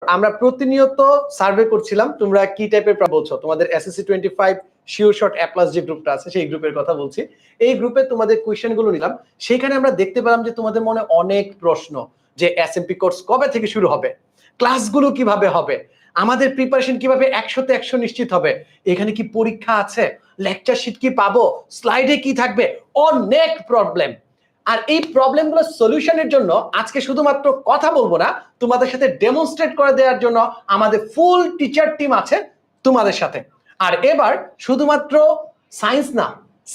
আমরা প্রতিনিয়ত সার্ভে করছিলাম তোমরা কি টাইপের বলছো, তোমাদের এসএসসি 25 শিওর শট এ প্লাস যে গ্রুপটা আছে সেই গ্রুপের কথা বলছি। এই গ্রুপে তোমাদের কোয়েশ্চেন গুলো নিলাম, সেখানে আমরা দেখতে পেলাম যে তোমাদের মনে অনেক প্রশ্ন যে এসএমপি কোর্স কবে থেকে শুরু হবে, ক্লাসগুলো কিভাবে হবে, আমাদের প্রিপারেশন কিভাবে 100তে 100 নিশ্চিত হবে, এখানে কি পরীক্ষা আছে, লেকচার শিট কি পাবো, স্লাইডে কি থাকবে, অনেক প্রবলেম। আর এই প্রবলেমগুলো সলিউশনের জন্য আজকে শুধুমাত্র কথা বলবো না, তোমাদের সাথে ডেমনস্ট্রেট করে দেওয়ার জন্য আমাদের ফুল টিচার টিম আছে তোমাদের সাথে। আর এবার শুধুমাত্র সায়েন্স না,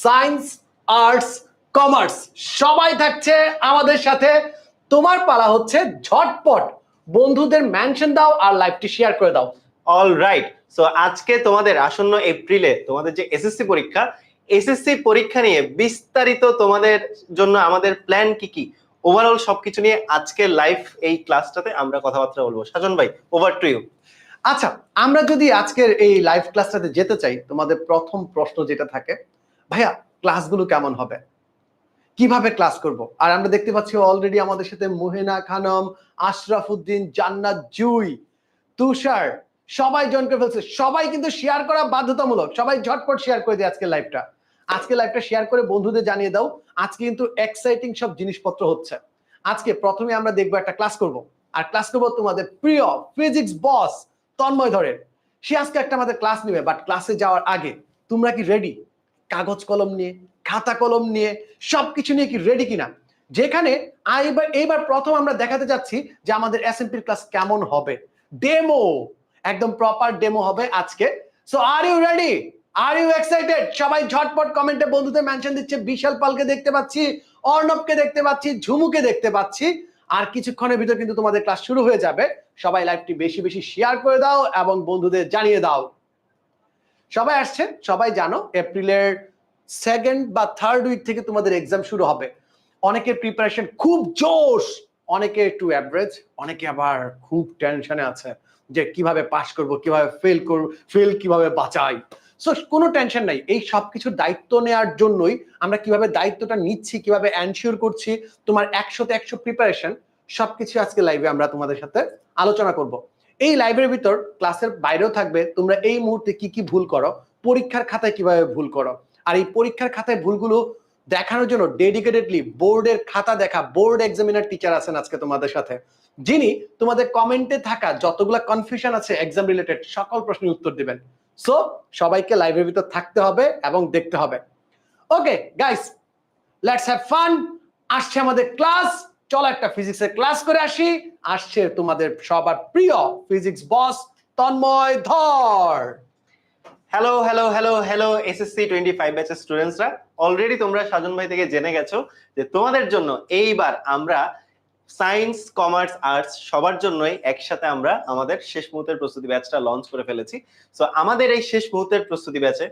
সায়েন্স, আর্টস, কমার্স সবাই থাকছে আমাদের সাথে। তোমার পালা হচ্ছে ঝটপট বন্ধুদের মেনশন দাও আর লাইভটি শেয়ার করে দাও। অল রাইট, সো আজকে তোমাদের আসন্ন এপ্রিলে তোমাদের যে এসএসসি পরীক্ষা, এসএসসি পরীক্ষা নিয়ে বিস্তারিত তোমাদের জন্য আমাদের প্ল্যান কি কি, ওভারঅল সবকিছু নিয়ে আজকে লাইভ এই ক্লাসটাতে আমরা কথাবার্তা বলবো। সাজন ভাই, ওভার টু ইউ। আচ্ছা, আমরা যদি আজকের এই লাইভ ক্লাসটাতে যেতে চাই, তোমাদের প্রথম প্রশ্ন যেটা থাকে, ভাইয়া ক্লাসগুলো কেমন হবে, কিভাবে ক্লাস করব? আর আমরা দেখতে পাচ্ছি অলরেডি আমাদের সাথে মুহিনা খানম, আশরাফ উদ্দিন, জান্নাত জুই, তুষার সবাই জয়েন করে ফেলছে। সবাই কিন্তু শেয়ার করা বাধ্যতামূলক, সবাই ঝটপট শেয়ার করে দিই আজকে লাইভটা। আজকে লাইভটা শেয়ার করে বন্ধুদের জানিয়ে দাও, আজকে কিন্তু এক্সাইটিং সব জিনিসপত্র হচ্ছে। আজকে প্রথমে আমরা দেখবো একটা ক্লাস করব, আর ক্লাস করব তোমাদের প্রিয় ফিজিক্স বস তন্ময় ধরেন। সে আজকে একটা আমাদের ক্লাস নেবে, বাট ক্লাসে যাওয়ার আগে তোমরা কি রেডি? কাগজ কলম নিয়ে, খাতা কলম নিয়ে, সবকিছু নিয়ে কি রেডি কিনা? যেখানে এইবার প্রথম আমরা দেখাতে যাচ্ছি যে আমাদের এসএমপির ক্লাস কেমন হবে। ডেমো, একদম প্রপার ডেমো হবে আজকে। So are you ready? Are you excited? সবাই ঝটপট কমেন্টে বন্ধুদের মেনশন দিচ্ছে। বিশাল পালকে দেখতে পাচ্ছি, অর্ণবকে দেখতে পাচ্ছি, ঝুমুকে দেখতে পাচ্ছি। আর কিছুক্ষণের ভিতর কিন্তু তোমাদের ক্লাস শুরু হয়ে যাবে। সবাই লাইভটি বেশি বেশি শেয়ার করে দাও এবং বন্ধুদের জানিয়ে দাও। সবাই আসছে, সবাই জানো এপ্রিলের সেকেন্ড বা থার্ড উইক থেকে তোমাদের এক্সাম শুরু হবে। অনেকের প্রিপারেশন খুব জোশ, অনেকে একটু অ্যাভারেজ, অনেকে আবার খুব টেনশনে আছে যে কিভাবে পাস করব, কিভাবে ফেল করব, ফেল কিভাবে বাঁচাই। সো কোনো টেনশন নাই, এই সবকিছুর দায়িত্ব নেওয়ার জন্যই আমরা কিভাবে দায়িত্বটা নিচ্ছি, কিভাবে এনশিওর করছি তোমার 100তে 100 প্রিপারেশন, সবকিছু আজকে লাইভে আমরা তোমাদের সাথে আলোচনা করব। এই লাইভের ভিতর ক্লাসের বাইরেও থাকবে তোমরা এই মুহূর্তে কি কি ভুল করো, পরীক্ষার খাতায় কিভাবে ভুল করো, আর এই পরীক্ষার খাতায় ভুলগুলো দেখানোর জন্য ডেডিকেটেডলি বোর্ডের খাতা দেখা বোর্ড এক্সামিনার টিচার আছেন আজকে তোমাদের সাথে, যিনি তোমাদের কমেন্টে থাকা যতগুলো কনফিউশন আছে এক্সাম রিলেটেড সকল প্রশ্নের উত্তর দিবেন। সো সবাইকে লাইভের ভিতর থাকতে হবে এবং দেখতে হবে। Okay guys, let's have fun. আসছে আমাদের ক্লাস, চলো একটা ফিজিক্সের ক্লাস করে আসি। আসছে তোমাদের সবার প্রিয় ফিজিক্স বস তন্ময় ধর। Hello hello hello hello SSC 25 ব্যাচের স্টুডেন্টসরা, অলরেডি তোমরা সাজন ভাই থেকে জেনে গেছো যে তোমাদের জন্য এইবার আমরা সায়েন্স, কমার্স, আর্টস সবার জন্যই একসাথে আমরা আমাদের শেষ মুহূর্তের প্রস্তুতি ব্যাচটা লঞ্চ করে ফেলেছি। সো আমাদের এই শেষ মুহূর্তের প্রস্তুতি ব্যাচে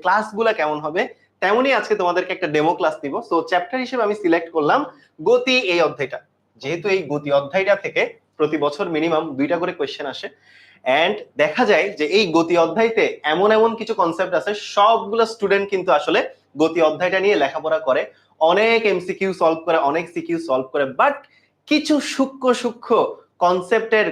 ক্লাসগুলো কেমন হবে তেমনই আজকে তোমাদেরকে একটা ডেমো ক্লাস দিব। সো চ্যাপ্টার হিসেবে আমি সিলেক্ট করলাম গতি এই অধ্যায়টা, যেহেতু এই গতি অধ্যায়টা থেকে প্রতি বছর মিনিমাম 2টা করে কোয়েশ্চেন আসে। এন্ড দেখা যায় যে এই গতি অধ্যায়তে এমন এমন কিছু কনসেপ্ট আছে, সবগুলো স্টুডেন্ট কিন্তু আসলে গতি অধ্যায়টা নিয়ে লেখাপড়া করে, অনেক এমসিকিউ সলভ করে, অনেক সিকিউ সলভ করে, বাট কিছু সূক্ষ্ম সূক্ষ্ম কনসেপ্টের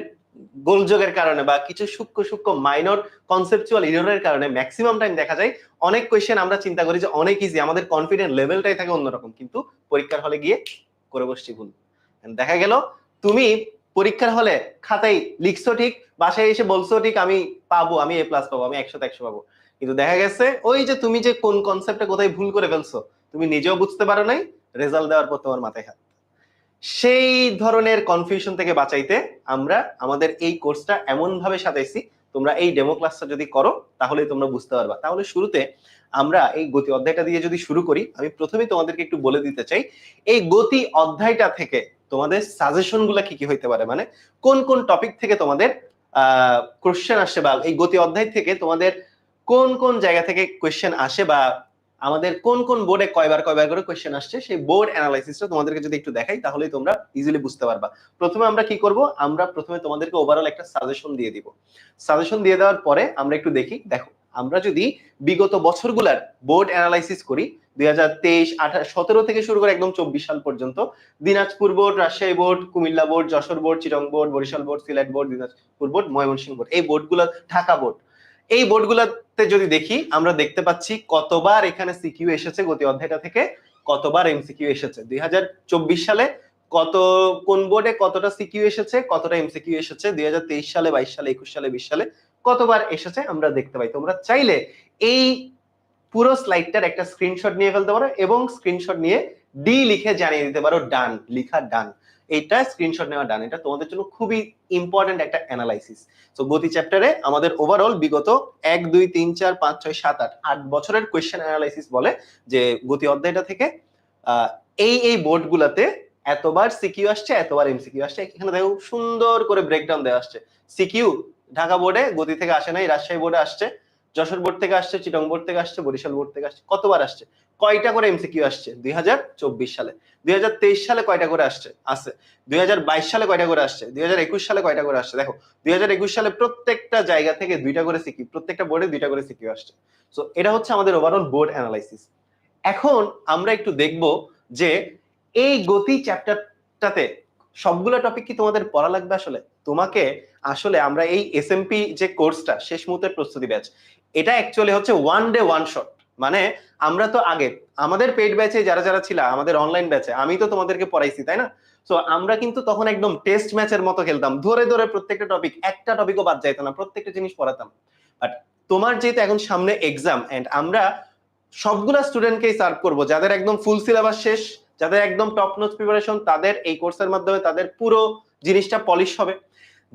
গোলযোগের কারণে বা কিছু সূক্ষ্ম সূক্ষ্ম মাইনর কনসেপচুয়াল এররের কারণে ম্যাক্সিমাম টাইম দেখা যায় অনেক কোয়েশ্চেন আমরা চিন্তা করি যে অনেক ইজি, আমাদের কনফিডেন্ট লেভেলটাই থাকে অন্যরকম, কিন্তু পরীক্ষার হলে গিয়ে করে বসছি ভুল। দেখা গেল তুমি পরীক্ষার হলে খাতায় লিখছো ঠিক, বাসায় এসে বলছো ঠিক আমি পাবো, আমি এ প্লাস পাবো, আমি 100তে 100 পাবো, কিন্তু দেখা গেছে ওই যে তুমি যে কোন কনসেপ্টে কোথায় ভুল করে ফেলছো তুমি নিজেও বুঝতে পারো নাই, রেজাল্ট দেওয়ার পর তোমার মাথায় হাত। সেই ধরনের কনফিউশন থেকে বাঁচাইতে আমরা আমাদের এই কোর্সটা এমন ভাবে সাজাইছি, তোমরা এই ডেমো ক্লাসটা যদি করো তাহলেই তোমরা বুঝতে পারবা। তাহলে শুরুতে আমরা এই গতি অধ্যায়টা দিয়ে যদি শুরু করি, আমি প্রথমেই তোমাদেরকে একটু বলে দিতে চাই এই গতি অধ্যায়টা থেকে তোমাদের সাজেশন গুলা কি কি হইতে পারে, মানে কোন কোন টপিক থেকে তোমাদের কোশ্চেন আসে, বা এই গতি অধ্যায় থেকে তোমাদের কোন কোন জায়গা থেকে কোশ্চেন আসে, বা আমাদের কোন কোন বোর্ডে কয়বার কয়বার করে কোশ্চেন আসছে, সেই বোর্ড অ্যানালাইসিসটা তোমাদেরকে যদি একটু দেখাই তাহলেই তোমরা ইজিলি বুঝতে পারবা। প্রথমে আমরা কি করব, আমরা প্রথমে তোমাদেরকে ওভারঅল একটা সাজেশন দিয়ে দিব। সাজেশন দিয়ে দেওয়ার পরে আমরা একটু দেখি, দেখো আমরা যদি বিগত বছরগুলার বোর্ড অ্যানালাইসিস করি 2023, 17 থেকে শুরু করে একদম 24 সাল পর্যন্ত Dinajpur board, Rajshahi board, Comilla board, Jashore board, Chittagong board, Barishal board, Sylhet board, Dinajpur board, Mymensingh board, এই বোর্ডগুলো, ঢাকা বোর্ড, এই বোর্ডগুলোতে যদি দেখি আমরা দেখতে পাচ্ছি কতবার এখানে সিকিউ এসেছে গতি অধ্যায়টা থেকে, কতবার এমসিকিউ এসেছে। 2024 সালে কোন বোর্ডে কতটা সিকিউ এসেছে, কতটা এমসিকিউ এসেছে, 2023 সালে, 22 সালে, 21 সালে, 20 সালে কতবার এসেছে আমরা দেখতে পাই। তোমরা চাইলে এই পুরো স্লাইডটার একটা স্ক্রিনশট নিয়ে ফেলতে পারো এবং স্ক্রিনশট নিয়ে ডি লিখে জানিয়ে দিতে পারো ডান, লিখা ডান, এটা স্ক্রিনশট নেওয়া ডান। এটা তোমাদের জন্য খুবই ইম্পর্টেন্ট একটা অ্যানালাইসিস। তো গতি চ্যাপ্টারে আমাদের ওভারঅল বিগত 1, 2, 3, 4, 5, 6, 7, 8 বছরের কোয়েশ্চেন অ্যানালাইসিস বলে যে গতি অধ্যায়টা থেকে এই বোর্ডগুলোতে এতবার সিকিউ আসছে, এতবার এমসিকিউ আসছে। এখানে দেখো সুন্দর করে ব্রেকডাউন দেওয়া আসছে। সিকিউ ঢাকা বোর্ডে গতি থেকে আসে নাই, রাজশাহী বোর্ডে আসছে, যশোর বোর্ড থেকে আসছে, চিটাগং বোর্ড থেকে আসছে, বরিশাল বোর্ড থেকে আসছে। কতবার আসছে, কয়টা করে এমসিকিউ আসছে 2024 সালে, 2023 সালে কয়টা করে আসছে, 2022 সালে কয়টা করে আসছে, 2021 সালে কয়টা করে আসছে। দেখো 2021 সালে প্রত্যেকটা জায়গা থেকে 2টা করে সিকিউ, প্রত্যেকটা বোর্ডে 2টা করে সিকিউ আসছে। সো এটা হচ্ছে আমাদের ওভারঅল বোর্ড অ্যানালাইসিস। এখন আমরা একটু দেখব যে এই গতি চ্যাপ্টারটাতে সবগুলো টপিক কি তোমাদের পড়া লাগবে। আসলে আমরা এই এসএমপি যে কোর্সটা, শেষ মুহূর্তের প্রস্তুতি ব্যাচ, এটা অ্যাকচুয়ালি হচ্ছে ওয়ান ডে ওয়ান শট। মানে আমরা তো আগে আমাদের পেড ব্যাচে যারা যারা ছিল, আমাদের অনলাইন ব্যাচে আমি তো তোমাদেরকে পড়াইছি, তাই না? সো আমরা কিন্তু তখন একদম টেস্ট ম্যাচের মতো খেলতাম, ধরে ধরে প্রত্যেকটা টপিক, একটা টপিকও বাদ যাইতো না, প্রত্যেকটা জিনিস পড়াতাম। বাট তোমার যেহেতু এখন সামনে এক্সাম, এন্ড আমরা সবগুলা স্টুডেন্টকেই সার্ভ করব, যাদের একদম ফুল সিলেবাস শেষ, যাদের একদম টপ নোট প্রিপারেশন, তাদের এই কোর্সের মাধ্যমে তাদের পুরো জিনিসটা পলিশ হবে।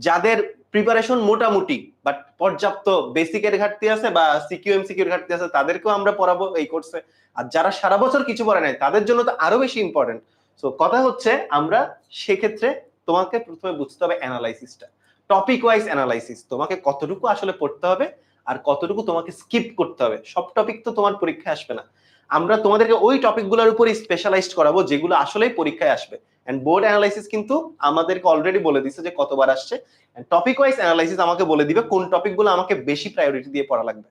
যাদের প্রিপারেশন মোটামুটি বাট পর্যাপ্ত বেসিকের ঘাটতি আছে বা সিকিউ এমসিকিউর ঘাটতি আছে, তাদেরকেও আমরা পড়াবো এই কোর্সে। আর যারা সারা বছর কিছু পড়ে নাই, তাদের জন্য তো আরো বেশি ইম্পর্টেন্ট। সো কথা হচ্ছে, আমরা সেক্ষেত্রে তোমাকে প্রথমে বুঝতে হবে অ্যানালাইসিসটা, টপিক ওয়াইজ অ্যানালাইসিস, তোমাকে কতটুকু আসলে পড়তে হবে আর কতটুকু তোমাকে স্কিপ করতে হবে। সব টপিক তো তোমার পরীক্ষায় আসবে না, আমরা তোমাদেরকে ওই টপিকগুলোর উপরই স্পেশালাইজড করাবো যেগুলো আসলেই পরীক্ষায় আসবে। এন্ড বোর্ড অ্যানালাইসিস কিন্তু আমাদেরকে অলরেডি বলে দিচ্ছে যে কতবার আসছে। টপিক ওয়াইজ অ্যানালাইসিস আমাকে বলে দিবে কোন টপিকগুলো আমাকে বেশি প্রায়োরিটি দিয়ে পড়া লাগবে।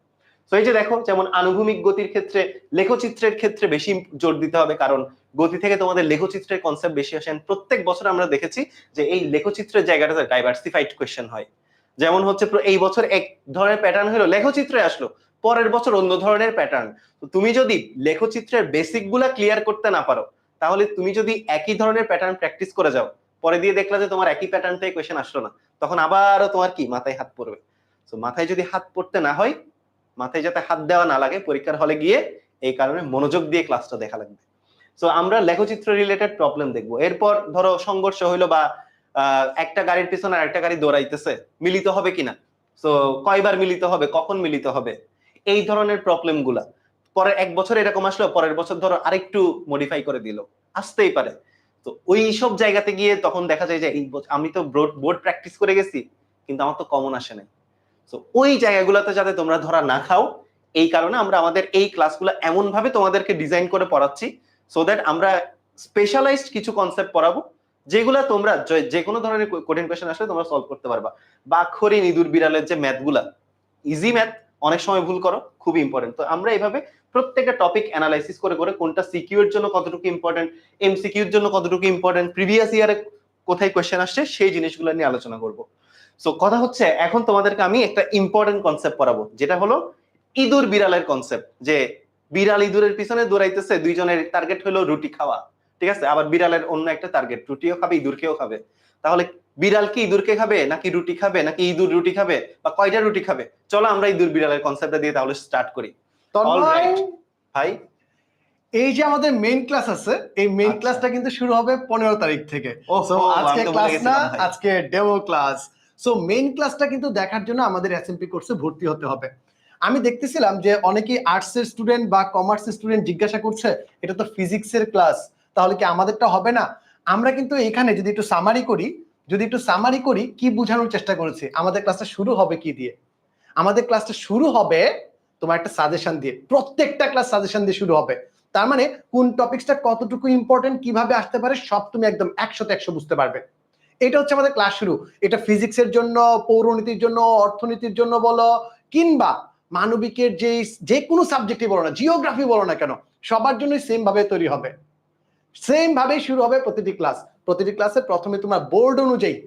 তো এই যে দেখো, যেমন আনুভূমিক গতির ক্ষেত্রে, লেখচিত্রের ক্ষেত্রে বেশি জোর দিতে হবে, কারণ গতি থেকে তোমাদের লেখচিত্রের কনসেপ্ট বেশি আসে। প্রত্যেক বছর আমরা দেখেছি যে এই লেখচিত্রের জায়গাটাতে ডাইভার্সিফাইড কোয়েশ্চেন হয়। যেমন হচ্ছে এই বছর এক ধরনের প্যাটার্ন হলো, লেখচিত্রে আসলো, পরের বছর অন্য ধরনের প্যাটার্ন। তো তুমি যদি লেখচিত্রের বেসিক গুলা ক্লিয়ার করতে না পারো, তাহলে তুমি যদি একই ধরনের প্যাটার্ন প্র্যাকটিস করে যাও, পরে দিয়ে দেখলা যে তোমার একই প্যাটার্ন থেকে কোয়েশ্চেন আসলো না, তখন আবারও তোমার কি মাথায় হাত পড়বে। তো মাথায় যদি হাত পড়তে না হয়, মাথায় যাতে হাত দেওয়া না লাগে পরীক্ষার হলে গিয়ে, এই কারণে মনোযোগ দিয়ে ক্লাসটা দেখা লাগবে। তো আমরা লেখচিত্র রিলেটেড প্রবলেম দেখবো। এরপর ধরো সংঘর্ষ হইলো বা একটা গাড়ির পিছনে আরেকটা গাড়ি দৌড়াইতেছে, মিলিত হবে কিনা, তো কয়বার মিলিত হবে, কখন মিলিত হবে, এই ধরনের প্রবলেম গুলা। পরে এক বছর এরকম আসলো, পরের বছর ধরো আরেকটু মডিফাই করে দিল, আসতেই পারে। তো ওই সব জায়গাতে গিয়ে তখন দেখা যায় যে এই আমি তো বোর্ড প্র্যাকটিস করে গেছি, কিন্তু আমার তো কমন আসে নাই। তো ওই জায়গাগুলোতে যাতে তোমরা ধরা না খাও, এই কারণে আমরা আমাদের এই ক্লাসগুলো এমন ভাবে তোমাদেরকে ডিজাইন করে পড়াচ্ছি, সো দ্যাট আমরা স্পেশালাইজড কিছু কনসেপ্ট পড়াবো যেগুলা তোমরা যে কোনো ধরনের কঠিন কোয়েশ্চেন আসলে তোমরা সলভ করতে পারবা। বাঘখড়ি, ইঁদুর, বিড়ালের যে ম্যাথগুলা, ইজি ম্যাথ, অনেক সময় ভুল করো, খুবই ইম্পর্টেন্ট। তো আমরা এইভাবে প্রত্যেকটা টপিক অ্যানালাইসিস করে করে কোনটা সিকিউ এর জন্য কতটুকু ইম্পর্টেন্ট, এমসিকিউ এর জন্য কতটুকু ইম্পর্টেন্ট, প্রিভিয়াস ইয়ারে কোথায় কোয়েশ্চেন আসছে, সেই জিনিসগুলো নিয়ে আলোচনা করব। সো কথা হচ্ছে, এখন তোমাদেরকে আমি একটা ইম্পর্টেন্ট কনসেপ্ট পড়াবো, যেটা হলো ইঁদুর বিড়ালের কনসেপ্ট। যে বিড়াল ইঁদুরের পিছনে দৌড়াইতেছে, দুইজনের টার্গেট হলো রুটি খাওয়া, ঠিক আছে? আবার বিড়ালের অন্য একটা টার্গেট, রুটিও খাবে ইঁদুরকেও খাবে। তাহলে বিড়াল কি ইঁদুরকে খাবে, নাকি রুটি খাবে, নাকি ইঁদুর রুটি খাবে, বা কয়টা রুটি খাবে? চলো আমরা ইঁদুর বিড়ালের কনসেপ্টটা দিয়ে তাহলে স্টার্ট করি। অলরাইট ভাই, এই যে আমাদের মেইন ক্লাস আছে, এই মেইন ক্লাসটা কিন্তু শুরু হবে 15 তারিখ থেকে। সো আজকে ক্লাস না, আজকে ডেমো ক্লাস। সো মেইন ক্লাসটা কিন্তু দেখার জন্য আমাদের এসএমপি কোর্সে ভর্তি হতে হবে। আমি দেখতেছিলাম যে অনেকেই আর্টসের স্টুডেন্ট বা কমার্সের স্টুডেন্ট জিজ্ঞাসা করছে, এটা তো ফিজিক্সের ক্লাস, তাহলে কি আমাদেরটা হবে না? আমরা কিন্তু এখানে যদি একটু সামারি করি, কি বোঝানোর চেষ্টা করেছি, আমাদের ক্লাসটা শুরু হবে কি দিয়ে? আমাদের ক্লাসটা শুরু হবে তোমার একটা সাজেশন দিয়ে, প্রত্যেকটা ক্লাস সাজেশন দিয়ে শুরু হবে। তার মানে কোন টপিকসটা কতটুকু ইম্পর্টেন্ট, কিভাবে আসতে পারে, সব তুমি একদম 100-100 বুঝতে পারবে। এটা হচ্ছে আমাদের ক্লাস শুরু। এটা ফিজিক্সের জন্য, পৌরনীতির জন্য, অর্থনীতির জন্য বলো, কিংবা মানবিকের যে কোনো সাবজেক্টই বলো না, জিওগ্রাফি বলো না কেন, সবার জন্যই সেম ভাবে তৈরি হবে, সেম ভাবে শুরু হবে প্রতিটি ক্লাস। প্রতিটি ক্লাসে প্রথমে তোমার বোর্ড অনুযায়ী,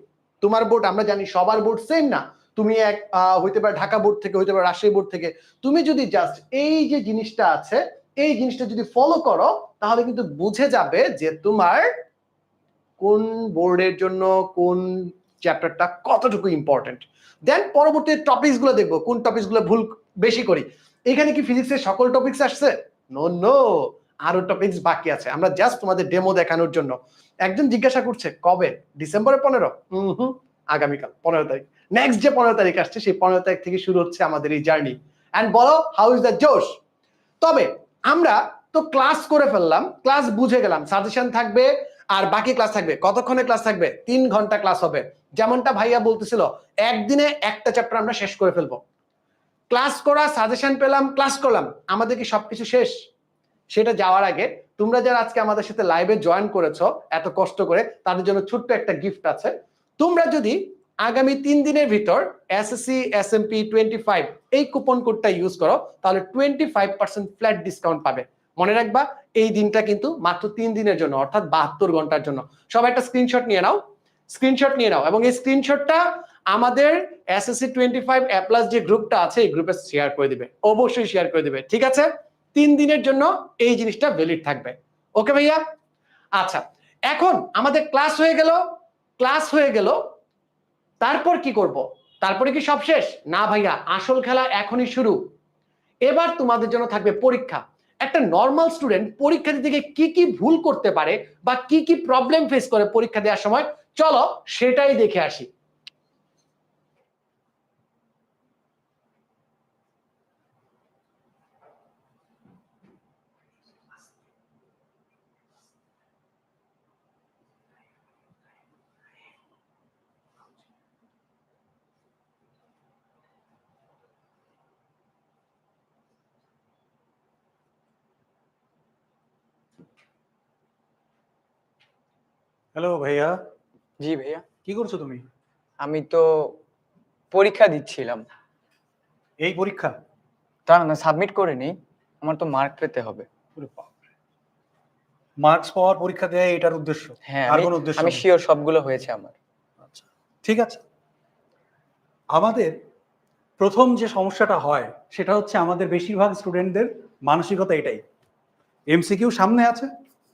তোমার বোর্ড আমরা জানি সবার বোর্ড সেম না, তুমি এক হইতে পারে ঢাকা বোর্ড থেকে, হইতে পারে রাজশাহী বোর্ড থেকে, তুমি যদি জাস্ট এই যে জিনিসটা আছে এই জিনিসটা যদি ফলো করো তাহলে কিন্তু বুঝে যাবে যে তোমার কোন বোর্ডের জন্য কোন চ্যাপ্টারটা কতটুকু ইম্পর্টেন্ট। দেন পরবর্তী টপিকস গুলো দেখবো কোন টপিকস গুলো ভুল বেশি করি। এখানে কি ফিজিক্সের সকল টপিকস আসছে? নো নো, আরো টপিকস বাকি আছে, আমরা জাস্ট তোমাদের ডেমো দেখানোর জন্য। একজন জিজ্ঞাসা করছে কবে? ডিসেম্বরের 15? আগামীকাল 15 তারিখ। নেক্সট যে 15 তারিখ আসছে সেই 15 তারিখ থেকে শুরু হচ্ছে আমাদের এই জার্নি। এন্ড বলো হাউ ইজ দ্য জোশ? তবে আমরা তো ক্লাস করে ফেললাম, ক্লাস বুঝে গেলাম, সাজেশন থাকবে আর বাকি ক্লাস থাকবে। কতক্ষণে ক্লাস থাকবে? 3 ঘন্টা ক্লাস হবে। যেমনটা ভাইয়া বলতেছিল একদিনে একটা চ্যাপ্টার আমরা শেষ করে ফেলবো। ক্লাস করা, সাজেশন পেলাম, ক্লাস করলাম, আমাদের কি সবকিছু শেষ? সেটা যাওয়ার আগে তোমরা যারা আজকে আমাদের সাথে লাইভে জয়েন করেছো এত কষ্ট করে, তাদের জন্য ছোট্ট একটা গিফট আছে। তোমরা যদি আগামী 3 দিনের ভিতর এসএসসি SMP 25 এই কুপন কোডটা ইউজ করো তাহলে 25% ফ্ল্যাট ডিসকাউন্ট পাবে। মনে রাখবা এই দিনটা কিন্তু মাত্র 3 দিনের জন্য, অর্থাৎ 72 ঘন্টার জন্য। সবাই একটা স্ক্রিনশট নিয়ে নাও, স্ক্রিনশট নিয়ে নাও এবং এই স্ক্রিনশটটা আমাদের এসএসসি 25 এ প্লাস যে গ্রুপটা আছে এই গ্রুপে শেয়ার করে দিবে, অবশ্যই শেয়ার করে দিবে, ঠিক আছে? 3 দিনের জন্য এই জিনিসটা ভ্যালিড থাকবে। ওকে ভাইয়া? আচ্ছা, এখন আমাদের ক্লাস হয়ে গেল, ক্লাস হয়ে গেল, তারপর কি করব? তারপরে কি সব শেষ? না ভাইয়া, আসল খেলা এখনই শুরু। এবার তোমাদের জন্য থাকবে পরীক্ষা। একটা নর্মাল স্টুডেন্ট পরীক্ষা দিতে গিয়ে কি কি ভুল করতে পারে বা কি কি প্রবলেম ফেস করে পরীক্ষা দেওয়ার সময়, চলো সেটাই দেখে আসি। হ্যালো ভাইয়া। জি ভাইয়া, কি করছো তুমি? আমি তো পরীক্ষা দিচ্ছিলাম। এই পরীক্ষা? তা না, সাবমিট করে নেই, আমার তো মার্ক পেতে হবে। মার্কস পাওয়ার পরীক্ষা দেয়া এটার উদ্দেশ্য? হ্যাঁ, আর কোনো উদ্দেশ্য আমি নেই? শিওর সবগুলো হয়েছে আমার। আচ্ছা, ঠিক আছে। আমাদের প্রথম যে সমস্যাটা হয় সেটা হচ্ছে আমাদের বেশিরভাগ স্টুডেন্টদের মানসিকতা এটাই, এমসিকিউ সামনে আছে,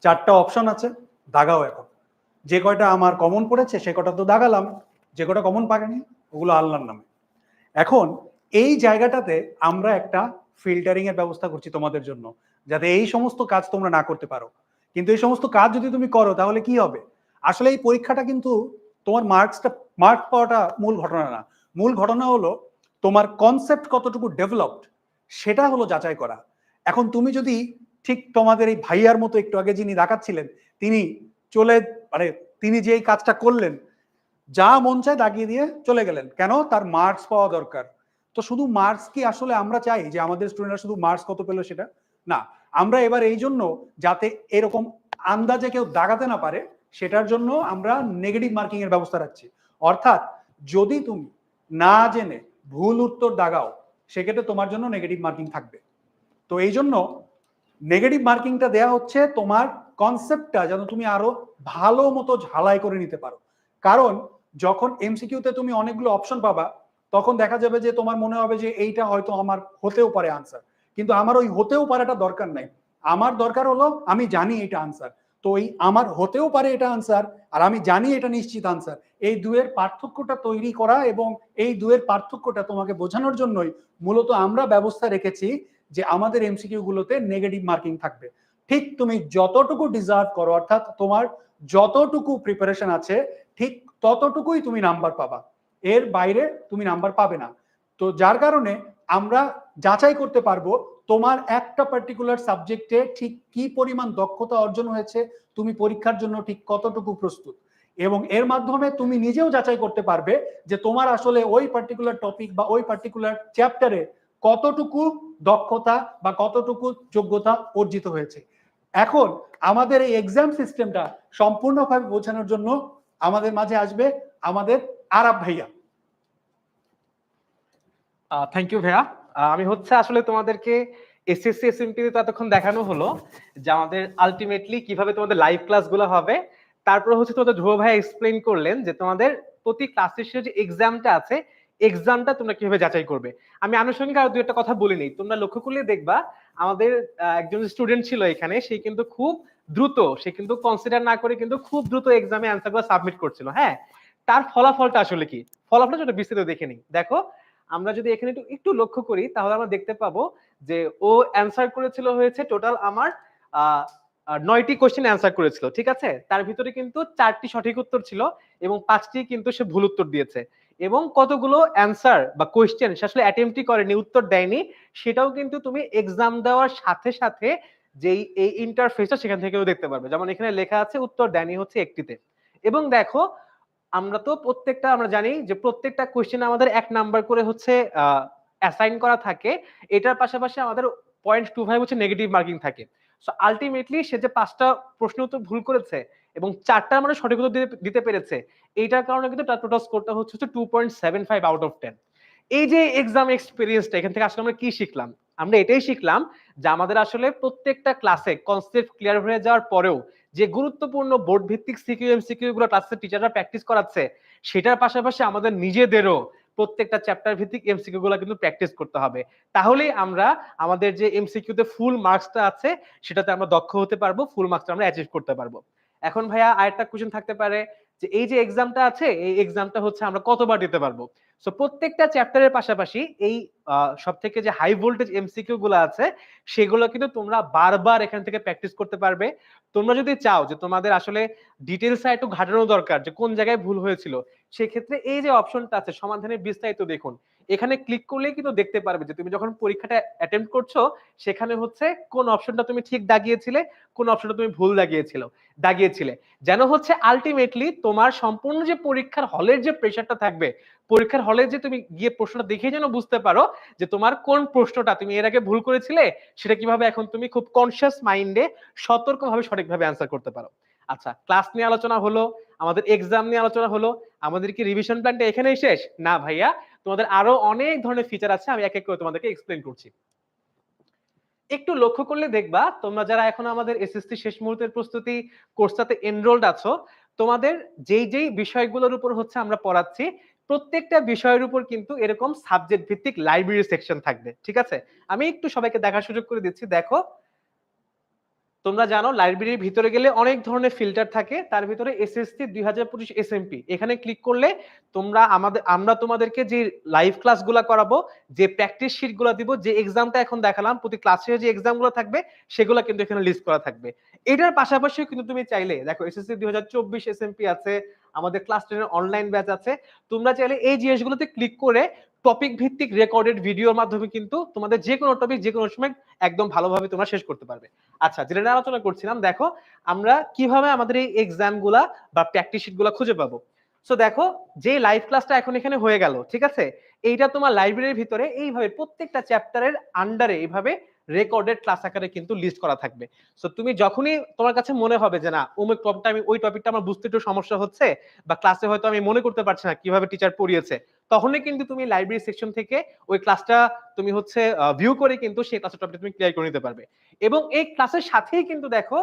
4টা অপশন আছে, দাগাও। এখন যে কয়টা আমার কমন পড়েছে সে কটা তো দাগালাম, যে কটা কমন পাইনি ওগুলো আল্লাহর নামে। এখন এই জায়গাটাতে আমরা একটা ফিল্টারিং এর ব্যবস্থা করছি তোমাদের জন্য, যাতে এই সমস্ত কাজ তোমরা না করতে পারো। কিন্তু এই সমস্ত কাজ যদি তুমি করো তাহলে কি হবে? আসলে এই পরীক্ষাটা কিন্তু তোমার মার্ক পাওয়াটা মূল ঘটনা না। মূল ঘটনা হলো তোমার কনসেপ্ট কতটুকু ডেভেলপড সেটা হলো যাচাই করা। এখন তুমি যদি ঠিক তোমাদের এই ভাইয়ার মতো একটু আগে যিনি দেখাচ্ছিলেন, তিনি তিনি যে এই কাজটা করলেন, যা মন চায় দাগিয়ে দিয়ে চলে গেলেন, কেন? তার মার্কস পাওয়া দরকার। তো শুধু মার্কস কি আসলে আমরা চাই যে আমাদের স্টুডেন্টরা শুধু মার্কস কত পেলো সেটা না, আমরা এবার এই জন্য যাতে এরকম আন্দাজে কেউ দাগাতে না পারে সেটার জন্য আমরা নেগেটিভ মার্কিং এর ব্যবস্থা রাখছি। অর্থাৎ যদি তুমি না জেনে ভুল উত্তর দাগাও সেক্ষেত্রে তোমার জন্য নেগেটিভ মার্কিং থাকবে। তো এই জন্য নেগেটিভ মার্কিংটা দেয়া হচ্ছে তোমার কনসেপ্টটা যেন তুমি আরো ভালো মতো ঝালাই করে নিতে পারো। কারণ যখন এমসিকিউতে তুমি অনেকগুলো অপশন পাবা তখন দেখা যাবে যে তোমার মনে হবে যে এইটা হয়তো আমার হতেও পারে আনসার, কিন্তু আমার ওই হতেও পারাটা দরকার নাই। আমার দরকার হলো আমি জানি এটা আনসার। তো এই আমার হতেও পারে এটা আনসার আর আমি জানি এটা নিশ্চিত আনসার, এই দুয়ের পার্থক্যটা তৈরি করা এবং এই দুয়ের পার্থক্যটা তোমাকে বোঝানোর জন্যই মূলত আমরা ব্যবস্থা রেখেছি যে আমাদের এমসিকিউ গুলোতে নেগেটিভ মার্কিং থাকবে। ঠিক তুমি যতটুকু ডিজার্ভ করো, অর্থাৎ তোমার যতটুকু প্রিপারেশন আছে ঠিক ততটুকুই তুমি নাম্বার পাবা, এর বাইরে তুমি নাম্বার পাবে না। তো যার কারণে আমরা যাচাই করতে পারবো তোমার একটা পার্টিকুলার সাবজেক্টে ঠিক কি পরিমাণ দক্ষতা অর্জন হয়েছে, তুমি পরীক্ষার জন্য ঠিক কতটুকু প্রস্তুত, এবং এর মাধ্যমে তুমি নিজেও যাচাই করতে পারবে যে তোমার আসলে ওই পার্টিকুলার টপিক বা ওই পার্টিকুলার চ্যাপ্টারে কতটুকু দক্ষতা বা কতটুকু যোগ্যতা অর্জিত হয়েছে। এখন আমাদের এই এক্সাম সিস্টেমটা সম্পূর্ণভাবে বোঝানোর জন্য আমাদের মাঝে আসবে আমাদের আরাব ভাইয়া। থ্যাংক ইউ ভাইয়া। আমি হচ্ছে আসলে তোমাদেরকে এসএসসি এসএমপি তো এতক্ষণ দেখানো হলো যে আমাদের আলটিমেটলি কিভাবে তোমাদের লাইভ ক্লাসগুলো হবে। তারপর হচ্ছে তোমাদের ধ্রুব ভাই এক্সপ্লেইন করলেন যে তোমাদের প্রতি ক্লাসের শেষে যে এক্সামটা আছে, এক্সামটা তোমরা কিভাবে যাচাই করবে। আমি আনুষঙ্গিক আরো দু একটা কথা বলি নেই, তোমরা লক্ষ্য করলে দেখবা আমাদের একজন স্টুডেন্ট ছিল এখানে, সে কিন্তু খুব দ্রুত, সে কিন্তু কনসিডার না করে কিন্তু খুব দ্রুত এক্সামে অ্যান্সারগুলো সাবমিট করছিল। হ্যাঁ, তার ফলাফলটা আসলে কি, ফলাফলটা যেটা বিস্তারিত দেখে নিই। দেখো আমরা যদি এখানে একটু একটু লক্ষ্য করি তাহলে আমরা দেখতে পাবো যে ও অ্যান্সার করেছিল হয়েছে টোটাল আমার 9টি কোশ্চেন অ্যান্সার করেছিল, ঠিক আছে। তার ভিতরে কিন্তু 4টি সঠিক উত্তর ছিল এবং 5টি কিন্তু সে ভুল উত্তর দিয়েছে। এবং কতগুলো অ্যান্সার বা কোশ্চেন সে আসলে অ্যাটেম্পটই করেনি, উত্তর দেয়নি, সেটাও কিন্তু তুমি এক্সাম দেওয়ার সাথে সাথে যেই এই ইন্টারফেসটা সেখান থেকেও দেখতে পারবে। যেমন এখানে লেখা আছে উত্তর দেয়নি হচ্ছে 1টিতে। এবং দেখো আমরা তো প্রত্যেকটা, আমরা জানি যে প্রত্যেকটা কোশ্চেন আমাদের 1 নাম্বার করে হচ্ছে অ্যাসাইন করা থাকে। এটার পাশাপাশি আমাদের 0.25 হচ্ছে নেগেটিভ মার্কিং থাকে। সো আলটিমেটলি সে যে 5টা প্রশ্ন উত্তর ভুল করেছে এবং 4টার মানে সঠিক উত্তর দিতে পেরেছে, এইটার কারণে কিন্তু তার টোটাল স্কোরটা হচ্ছে 2.75 আউট অফ 10। এই যে এক্সাম এক্সপেরিয়েন্সটা, এখান থেকে আসলে আমরা কি শিখলাম? আমরা এটাই শিখলাম যে আমাদের আসলে প্রত্যেকটা ক্লাসে কনসেপ্ট ক্লিয়ার হয়ে যাওয়ার পরেও যে গুরুত্বপূর্ণ বোর্ড ভিত্তিক সিকিউ এমসিকিউ গুলো ক্লাসে টিচাররা প্র্যাকটিস করাচ্ছে, সেটার পাশাপাশি আমাদের নিজেদেরও প্রত্যেকটা চ্যাপ্টার ভিত্তিক এমসিকিউ গুলো কিন্তু প্র্যাকটিস করতে হবে। তাহলেই আমরা আমাদের যে এমসিকিউ তে ফুল মার্কসটা আছে সেটাতে আমরা দক্ষ হতে পারবো, ফুল মার্কসটা আমরা অ্যাচিভ করতে পারবো। এখন ভাইয়া আরেকটা কোশ্চেন থাকতে পারে যে এই যে এক্সামটা আছে, এই এক্সামটা হচ্ছে আমরা কতবার দিতে পারবো? সো প্রত্যেকটা চ্যাপ্টারের পাশাপাশি এই সবথেকে যে হাই ভোল্টেজ এমসিকিউ গুলো আছে সেগুলো কিন্তু তোমরা বারবার এখান থেকে প্র্যাকটিস করতে পারবে। তোমরা যদি চাও যে তোমাদের আসলে ডিটেইলসে একটু ঘাটানো দরকার যে কোন জায়গায় ভুল হয়েছিল, সেক্ষেত্রে এই যে অপশনটা আছে সমাধানের বিস্তারিত দেখুন, এখানে ক্লিক করলেই কিন্তু দেখতে পারবে যে তুমি যখন পরীক্ষাটা অ্যাটেম্প্ট করছো সেখানে হচ্ছে কোন অপশনটা তুমি ঠিক দাগিয়েছিলে, কোন অপশনটা তুমি ভুল দাগিয়েছিলে, যেন হচ্ছে আলটিমেটলি তোমার সম্পূর্ণ যে পরীক্ষার হলের যে প্রেশারটা থাকবে, পরীক্ষার হলে যে তুমি গিয়ে প্রশ্নটা দেখে যেন বুঝতে পারো যে তোমার কোন প্রশ্নটা তুমি এর আগে ভুল করেছিলে, সেটা কিভাবে এখন তুমি খুব কনসিয়াস মাইন্ডে সতর্কভাবে সঠিকভাবে অ্যান্সার করতে পারো। আচ্ছা, ক্লাস নিয়ে আলোচনা হলো, আমাদের এক্সাম নিয়ে আলোচনা হলো, আমাদের কি রিভিশন প্ল্যানটা এখানেই শেষ? না ভাইয়া, তোমাদের আরো অনেক ধরনের ফিচার আছে, আমি এক এক করে তোমাদেরকে এক্সপ্লেন করছি। একটু লক্ষ্য করলে দেখবা তোমরা যারা এখন আমাদের এসএসসি শেষ মুহূর্তের প্রস্তুতি কোর্সটাতে এনরোলড আছো, তোমাদের যেই যেই বিষয়গুলোর উপর হচ্ছে আমরা পড়াচ্ছি, প্রত্যেকটা বিষয়ের উপর কিন্তু এরকম সাবজেক্ট ভিত্তিক লাইব্রেরি সেকশন থাকবে, ঠিক আছে। আমি একটু সবাইকে দেখার সুযোগ করে দিচ্ছি। দেখো তোমরা জানো লাইব্রেরির ভিতরে গেলে অনেক ধরনের ফিল্টার থাকে, তার ভিতরে এসএসসি 2025 এসএমপি, এখানে ক্লিক করলে তোমরা আমরা তোমাদেরকে যে লাইভ ক্লাসগুলো করাবো, যে প্র্যাকটিস শিটগুলো দিব, যে এক্সামটা এখন দেখালাম, প্রতি ক্লাসে যে এক্সামগুলো থাকবে সেগুলো কিন্তু এখানে লিস্ট করা থাকবে। এটার পাশাপাশি কিন্তু তুমি চাইলে দেখো এসএসসি 2024 এসএমপি আছে, আমাদের ক্লাস 10 এর অনলাইন ব্যাচ আছে, তোমরা চাইলে এই জিনিসগুলোতে ক্লিক করে টপিক ভিত্তিক রেকর্ডেড ভিডিওর মাধ্যমে কিন্তু তোমাদের যে কোনো টপিক যে কোনো সময় একদম ভালোভাবে তোমরা শেষ করতে পারবে। আচ্ছা, যেটা নিয়ে আলোচনা করছিলাম, দেখো আমরা কিভাবে আমাদের এই এক্সাম গুলা বা প্র্যাকটিস শিট গুলা খুঁজে পাবো। সো দেখো যে লাইভ ক্লাসটা এখন এখানে হয়ে গেল, ঠিক আছে, এইটা তোমার লাইব্রেরির ভিতরে এইভাবে প্রত্যেকটা চ্যাপ্টারের আন্ডারে এইভাবে রেকর্ডেড ক্লাস আকারে কিন্তু লিস্ট করা থাকবে। সো তুমি যখনই তোমার কাছে মনে হবে যে না অমুক টপিকটা আমি ওই টপিকটা আমার বুঝতে একটু সমস্যা হচ্ছে বা ক্লাসে হয়তো আমি মনে করতে পারছি না কিভাবে টিচার পড়িয়েছে, তখনই কিন্তু তুমি লাইব্রেরি সেকশন থেকে ওই ক্লাসটা তুমি হচ্ছে ভিউ করে কিন্তু সেই ক্লাসের টপিকটা তুমি ক্লিয়ার করে নিতে পারবে। এবং এই ক্লাসের সাথেই কিন্তু দেখো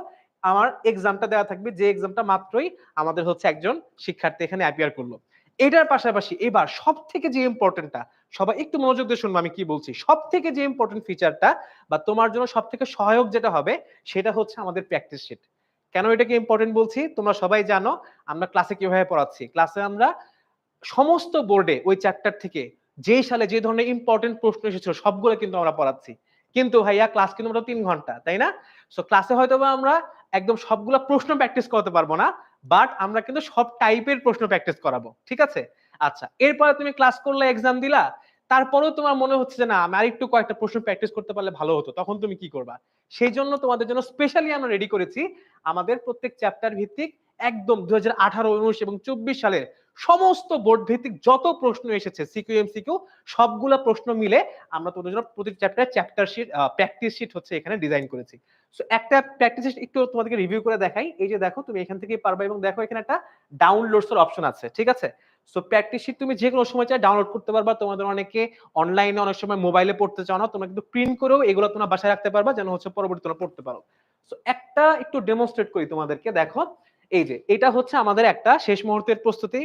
আমার এক্সামটা দেওয়া থাকবে, যে এক্সামটা মাত্রই আমাদের হচ্ছে একজন শিক্ষার্থী এখানে অ্যাপিয়ার করলো। এটার পাশাপাশি এবার সব থেকে যে ইম্পর্টেন্টটা, সবাই একটু মনোযোগ দিয়ে শুনবো আমি কি বলছি, সব থেকে যে ইম্পর্টেন্ট ফিচারটা বা তোমার জন্য সব থেকে সহায়ক যেটা হবে সেটা হচ্ছে আমাদের প্র্যাকটিস শিট। কেন এটাকে ইম্পর্টেন্ট বলছি তোমরা সবাই জানো, আমরা ক্লাসে কিভাবে পড়াচ্ছি, ক্লাসে আমরা সমস্ত বোর্ডে ওই চ্যাপ্টার থেকে যে সালে যে ধরনের ইম্পর্টেন্ট প্রশ্ন এসেছিল সবগুলো কিন্তু আমরা পড়াচ্ছি। কিন্তু ভাইয়া ক্লাস কিন্তু আমরা 3 ঘন্টা, তাই না? সো ক্লাসে হয়তো আমরা একদম সবগুলো প্রশ্ন প্র্যাকটিস করতে পারবো না, বাট আমরা কিন্তু সব টাইপের প্রশ্ন প্র্যাকটিস করাবো, ঠিক আছে। আচ্ছা, এরপরে তুমি ক্লাস করলে এক্সাম দিলা, তারপরেও তোমার মনে হচ্ছে যে না আমি আরেকটু কয়েকটা প্রশ্ন প্র্যাকটিস করতে পারলে ভালো হতো, তখন তুমি কি করবা? সেই জন্য তোমাদের জন্য স্পেশালি আমরা রেডি করেছি আমাদের প্রত্যেক চ্যাপ্টার ভিত্তিক একদম 2018, 19 এবং 24 সালের সমস্ত বোর্ড ভিত্তিক যত প্রশ্ন এসেছে সিকিউ এমসিকিউ সবগুলা প্রশ্ন মিলে আমরা তোমাদের জন্য প্রতি চ্যাপ্টার শিট প্র্যাকটিস শিট হচ্ছে এখানে ডিজাইন করেছি। সো একটা প্র্যাকটিস শিট একটু তোমাদেরকে রিভিউ করে দেখাই। এই যে দেখো তুমি এখান থেকে পারবা এবং দেখো এখানে একটা ডাউনলোডস এর অপশন আছে, ঠিক আছে। সো প্র্যাকটিস শিট তুমি যে কোনো সময় চাই ডাউনলোড করতে পারবা। তোমাদের অনেকে অনলাইনে অনেক সময় মোবাইলে পড়তে চাও না, তোমরা কিন্তু প্রিন্ট করেও এগুলো তোমরা বাসায় রাখতে পারবা, যেন হচ্ছে পরবর্তীতে তোমরা পড়তে পারো। সো একটা একটু ডেমনস্ট্রেট করি তোমাদেরকে, দেখো এই যে এটা হচ্ছে আমাদের একটা শেষ মুহূর্তের প্রস্তুতি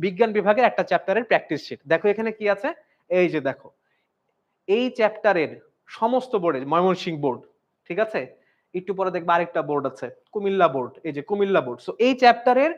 বিজ্ঞান বিভাগের একটা চ্যাপ্টারের প্র্যাকটিস শিট। দেখো এখানে কি আছে, এই যে দেখো এই চ্যাপ্টারের সমস্ত বোর্ডের, ময়মনসিংহ বোর্ড, ঠিক আছে, একটু পরে দেখবে আরেকটা বোর্ড আছে কুমিল্লা বোর্ড, এই যে কুমিল্লা বোর্ড। সো এই চ্যাপ্টারের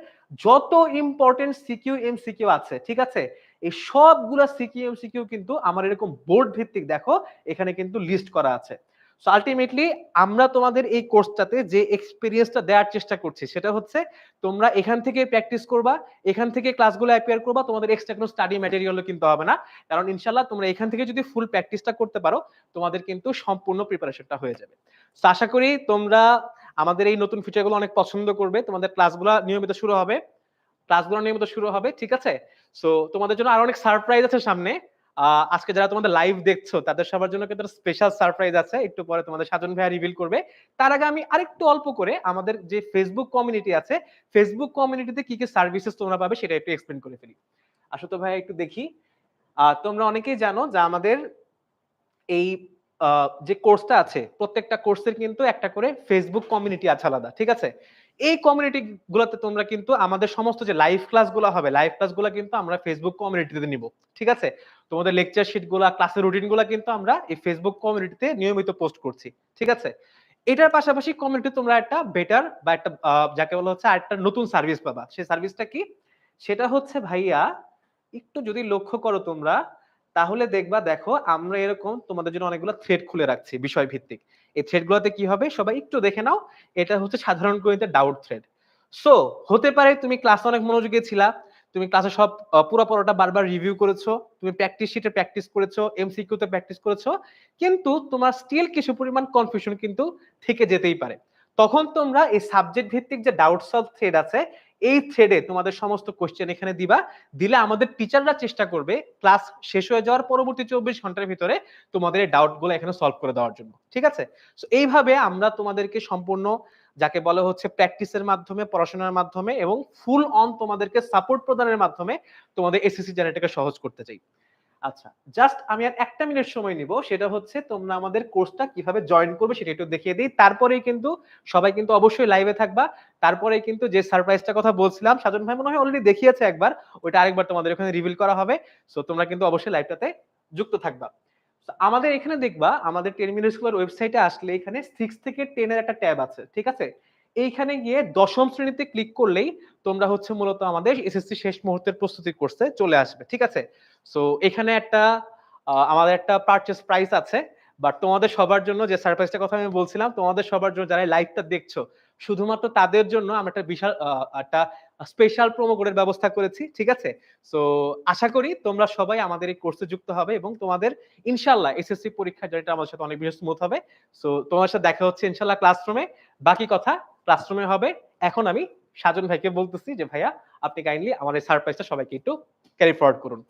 যত ইম্পর্টেন্ট সিকিউ এমসিকিউ আছে, ঠিক আছে, এই সবগুলা সিকিউ এমসিকিউ কিন্তু আমার এরকম বোর্ড ভিত্তিক দেখো এখানে কিন্তু লিস্ট করা আছে। সো আলটিমেটলি আমরা তোমাদের এই কোর্সটাতে যে এক্সপেরিয়েন্সটা দেওয়ার চেষ্টা করছি সেটা হচ্ছে তোমরা এখান থেকে প্র্যাকটিস করবা, এখান থেকে ক্লাসগুলো অ্যাপিয়ার করবা, তোমাদের এক্সট্রা কোনো স্টাডি ম্যাটেরিয়ালও কিনতে হবে না, কারণ ইনশাল্লাহ তোমরা এখান থেকে যদি ফুল প্র্যাকটিসটা করতে পারো তোমাদের কিন্তু সম্পূর্ণ প্রিপারেশনটা হয়ে যাবে। তো আশা করি তোমরা আমাদের এই নতুন ফিচারগুলো অনেক পছন্দ করবে। তোমাদের ক্লাসগুলো নিয়মিত শুরু হবে, ঠিক আছে। সো তোমাদের জন্য আরো অনেক সারপ্রাইজ আছে সামনে। আজকে যারা তোমাদের লাইভ দেখছো তাদের সবার জন্য কিন্তু স্পেশাল সারপ্রাইজ আছে, একটু পরে তোমাদের সাজন ভাইয়া রিভিল করবে। তার আগে আমি আরেকটু অল্প করে আমাদের যে ফেসবুক কমিউনিটি আছে, ফেসবুক কমিউনিটিতে কি কি সার্ভিসেস তোমরা পাবে সেটা একটু এক্সপ্লেন করে ফেলি। আসো তো ভাইয়া একটু দেখি। তোমরা অনেকেই জানো যে আমাদের এই যে কোর্সটা আছে প্রত্যেকটা কোর্সের কিন্তু একটা করে ফেসবুক কমিউনিটি আছে আলাদা, ঠিক আছে। এই কমিউনিটি গুলোতে তোমরা কিন্তু আমাদের সমস্ত যে লাইভ ক্লাসগুলো হবে, লাইভ ক্লাসগুলো কিন্তু আমরা ফেসবুক কমিউনিটিতে নিব, ঠিক আছে। তোমাদের লেকচার শিটগুলো, ক্লাসের রুটিনগুলো কিন্তু আমরা এই ফেসবুক কমিউনিটিতে নিয়মিত পোস্ট করছি, ঠিক আছে। এটার পাশাপাশি কমিউনিটি তোমরা একটা বেটার বা একটা যাকে বলা হচ্ছে আরেকটা নতুন সার্ভিস পাবা। সেই সার্ভিসটা কি? সেটা হচ্ছে ভাইয়া একটু যদি লক্ষ্য করো তোমরা তাহলে দেখবা, দেখো আমরা এরকম তোমাদের জন্য অনেকগুলো থ্রেড খুলে রাখছি বিষয় ভিত্তিক। এই থ্রেডগুলোতে কি হবে সবাই একটু দেখে নাও। এটা হচ্ছে সাধারণ গণিতের ডাউট থ্রেড। সো হতে পারে তুমি ক্লাসে অনেক মনোযোগী ছিলা, তুমি ক্লাসে সব পুরো পড়াটা বারবার রিভিউ করেছো, তুমি প্র্যাকটিস শিটে প্র্যাকটিস করেছো, এমসিকিউ তে প্র্যাকটিস করেছো, কিন্তু তোমার স্টিল কিছু পরিমাণ কনফিউশন কিন্তু থেকে যেতেই পারে। তখন তোমরা এই সাবজেক্ট ভিত্তিক যে ডাউট সলভ থ্রেড আছে, এই থ্রেডে তোমাদের সমস্ত কোশ্চেন এখানে দিবা। দিলে আমাদের টিচাররা চেষ্টা করবে ক্লাস শেষ হয়ে যাওয়ার পরবর্তী 24 ঘন্টার ভিতরে তোমাদের এই ডাউটগুলো এখানে সলভ করে দেওয়ার জন্য, ঠিক আছে। সো এইভাবে আমরা তোমাদেরকে সম্পূর্ণ যাকে বলা হচ্ছে প্র্যাকটিসের মাধ্যমে, পড়াশোনার মাধ্যমে এবং ফুল অন তোমাদেরকে সাপোর্ট প্রদানের মাধ্যমে তোমাদের এসএসসি জার্নিটাকে সহজ করতে চাই। আচ্ছা, জাস্ট আমি আর একটা মিনিট সময় নিব, সেটা হচ্ছে তোমরা আমাদের কোর্সটা কিভাবে জয়েন করবে সেটা একটু দেখিয়ে দিই। তারপরেই কিন্তু সবাই কিন্তু অবশ্যই লাইভে থাকবা। তারপরে কিন্তু যে সারপ্রাইজটার কথা বলছিলাম সাজন ভাই মনে হয় অলরেডি দেখিয়েছে একবার, ওইটা আরেকবার তোমাদের এখানে রিভিল করা হবে। সো তোমরা কিন্তু অবশ্যই লাইভটাতে যুক্ত থাকবা। আমাদের এখানে দেখবা, আমাদের 10 মিনিট স্কুলের ওয়েবসাইটে আসলে এখানে 6 থেকে 10 এর একটা ট্যাব আছে, ঠিক আছে। এইখানে গিয়ে দশম শ্রেণীতে ক্লিক করলেই তোমরা হচ্ছে মূলত আমাদের এসএসসি শেষ মুহূর্তের প্রস্তুতি কোর্সে চলে আসবে, ঠিক আছে। সো এখানে একটা আমাদের একটা পারচেজ প্রাইস আছে, বাট তোমাদের সবার জন্য যে সারপ্রাইজটার কথা আমি বলছিলাম, তোমাদের সবার জন্য যারা লাইভটা দেখছো শুধুমাত্র তাদের জন্য আমরা একটা বিশাল একটা স্পেশাল প্রোমো কোডের ব্যবস্থা করেছি, ঠিক আছে। সো আশা করি তোমরা সবাই আমাদের এই কোর্সে যুক্ত হবে এবং তোমাদের ইনশাআল্লাহ এসএসসি পরীক্ষা যেটা আমাদের সাথে অনেক বেশি স্মুথ হবে। সো তোমার সাথে দেখা হচ্ছে ইনশাআল্লাহ ক্লাসরুমে। বাকি কথা ক্লাসরুমে হবে। এখন আমি সাজন ভাইকে বলতেছি যে ভাইয়া আপনি কাইন্ডলি আমার এই সারপ্রাইজটা সবাইকে একটু ক্যারি ফরওয়ার্ড করুন।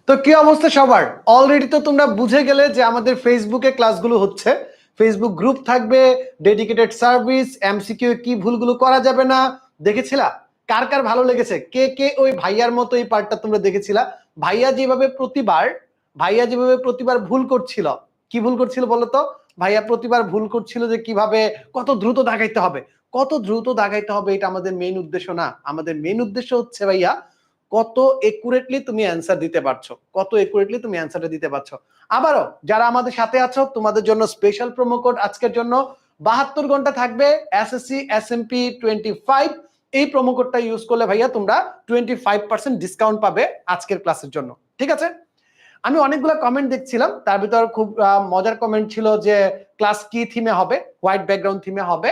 তো কি অবস্থা সবার? অলরেডি তো তোমরা বুঝে গেলে যে আমাদের ফেসবুকে ক্লাসগুলো হচ্ছে, ফেসবুক গ্রুপ থাকবে, ডেডিকেটেড সার্ভিস, এমসিকিউ কি ভুলগুলো করা যাবে না দেখেছিলা? কার কার ভালো লেগেছে? কে কে ওই ভাইয়ার মতো এই পার্টটা তোমরা দেখেছিলা? ভাইয়া যেভাবে প্রতিবার ভুল করছিল, কি ভুল করছিল বলো তো? ভাইয়া প্রতিবার ভুল করছিল যে কিভাবে কত দ্রুত দাগাইতে হবে, এটা আমাদের মেইন উদ্দেশ্য না। আমাদের মেইন উদ্দেশ্য হচ্ছে ভাইয়া কত একুরেটলি তুমি অ্যান্সার দিতে পারছো, আবারও যারা আমাদের সাথে আছো তোমাদের জন্য স্পেশাল প্রোমো কোড আজকের জন্য 72 ঘন্টা থাকবে এসএসসি এসএমপি 25। এই প্রোমো কোডটা ইউজ করলে ভাইয়া তোমরা 25% ডিসকাউন্ট পাবে আজকের ক্লাসের জন্য, ঠিক আছে। আমি অনেকগুলো কমেন্ট দেখছিলাম, তার ভিতর খুব মজার কমেন্ট ছিল যে ক্লাস কি থিমে হবে, হোয়াইট ব্যাকগ্রাউন্ড থিমে হবে।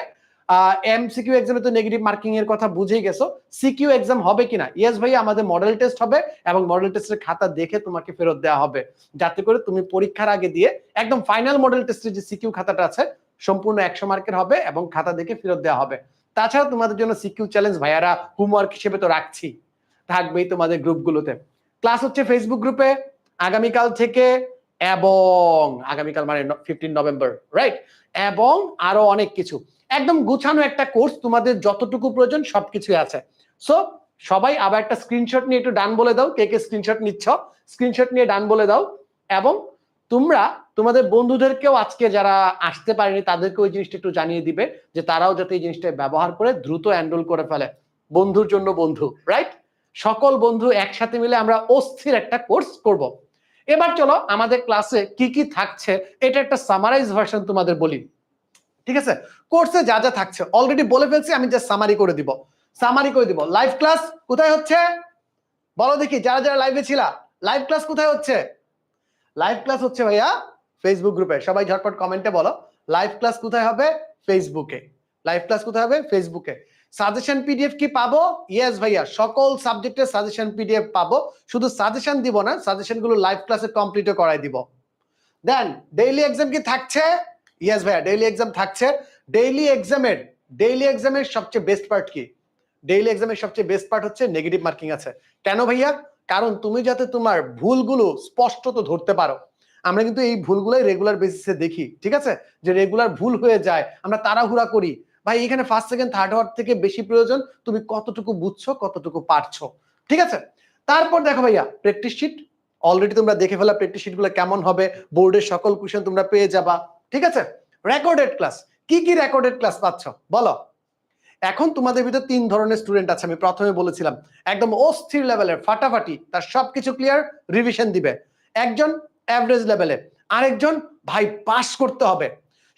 এমসিকিউ এক্সামে তো নেগেটিভ মার্কিং এর কথা বুঝেই গেছো, সিকিউ এক্সাম হবে কিনা? ইয়েস ভাই, আমাদের মডেল টেস্ট হবে এবং মডেল টেস্টের খাতা দেখে তোমাকে ফেরত দেওয়া হবে, যাতে করে তুমি পরীক্ষার আগে দিয়ে একদম ফাইনাল মডেল টেস্টের যে সিকিউ খাতাটা আছে সম্পূর্ণ 100 মার্কের হবে এবং খাতা দেখে ফেরত দেওয়া হবে। তাছাড়া তোমাদের জন্য সিকিউ চ্যালেঞ্জ ভাইয়ারা হোমওয়ার্ক হিসেবে তো রাখছি, থাকবেই তোমাদের গ্রুপগুলোতে। ক্লাস হচ্ছে ফেসবুক গ্রুপে আগামীকাল থেকে, এবং আগামীকাল মানে 15 নভেম্বর, রাইট? এবং আরো অনেক কিছু, একদম গুছানো একটা কোর্স, তোমাদের যতটুকু প্রয়োজন সবকিছু আছে। সো সবাই আবার একটা স্ক্রিনশট নিয়ে একটু ডান বলে দাও, কে কে স্ক্রিনশট নিচ্ছ, স্ক্রিনশট নিয়ে ডান বলে দাও। এবং তোমরা তোমাদের বন্ধুদেরকেও আজকে যারা আসতে পারেনি তাদেরকে ওই জিনিসটা একটু জানিয়ে দিবে যে তারাও যাতে এই জিনিসটা ব্যবহার করে দ্রুত এনরোল করে ফেলে। বন্ধুর জন্য বন্ধু, রাইট? সকল বন্ধু একসাথে মিলে আমরা অস্থির একটা কোর্স করব। এবার চলো আমাদের ক্লাসে কি কি থাকছে এটা একটা সামারাইজ ভার্সন তোমাদের বলি, ঠিক আছে? কোর্সে যা যা থাকছে অলরেডি বলে ফেলছি, আমি জাস্ট সামারি করে দিব। লাইভ ক্লাস কোথায় হচ্ছে বলো দেখি, যারা যারা লাইভে ছিলা, লাইভ ক্লাস কোথায় হচ্ছে? লাইভ ক্লাস হচ্ছে ভাইয়া ফেসবুক গ্রুপে। সবাই ঝটপট কমেন্টে বলো লাইভ ক্লাস কোথায় হবে? ফেসবুকে। লাইভ ক্লাস কোথায় হবে? ফেসবুকে। সাজেশন পিডিএফ কি পাবো? ইয়েস ভাইয়া, সকল সাবজেক্টের সাজেশন পিডিএফ পাবো। শুধু সাজেশন দিব না, সাজেশন গুলো লাইভ ক্লাসে কমপ্লিটও করাই দিব। দেন ডেইলি এক্সাম কি থাকছে? ইয়েস ভাইয়া, ডেইলি এক্সাম থাকছে। ডেইলি এক্সামের সবচেয়ে বেস্ট পার্ট কি? ডেইলি এক্সামের সবচেয়ে বেস্ট পার্ট হচ্ছে নেগেটিভ মার্কিং আছে। কেন ভাইয়া? কারণ তুমি যাতে তোমার ভুলগুলো স্পষ্টত ধরতে পারো। আমরা কিন্তু এই ভুলগুলোই রেগুলার বেসিসে দেখি, ঠিক আছে? যে রেগুলার ভুল হয়ে যায়, আমরা তাড়াহুড়া করি। ভাই এখানে ফার্স্ট সেকেন্ড থার্ড হওয়ার থেকে বেশি প্রয়োজন তুমি কতটুকু বুঝছো, কতটুকু পারছো, ঠিক আছে? তারপর দেখো ভাইয়া প্র্যাকটিস শিট অলরেডি তোমরা দেখে ফেলা, প্র্যাকটিস শিট গুলো কেমন হবে, বোর্ডের সকল কোশ্চেন তোমরা পেয়ে যাবা, ঠিক আছে? রেকর্ডেড ক্লাস, কি কি রেকর্ডেড ক্লাস পাচ্ছ বলো? এখন তোমাদের ভিতর তিন ধরনের স্টুডেন্ট আছে, আমি প্রথমে বলেছিলাম একদম অস্থির লেভেলের ফাটাফাটি, তার সবকিছু ক্লিয়ার, রিভিশন দিবে। একজন অ্যাভারেজ লেভেলে, আরেকজন ভাই পাস করতে হবে।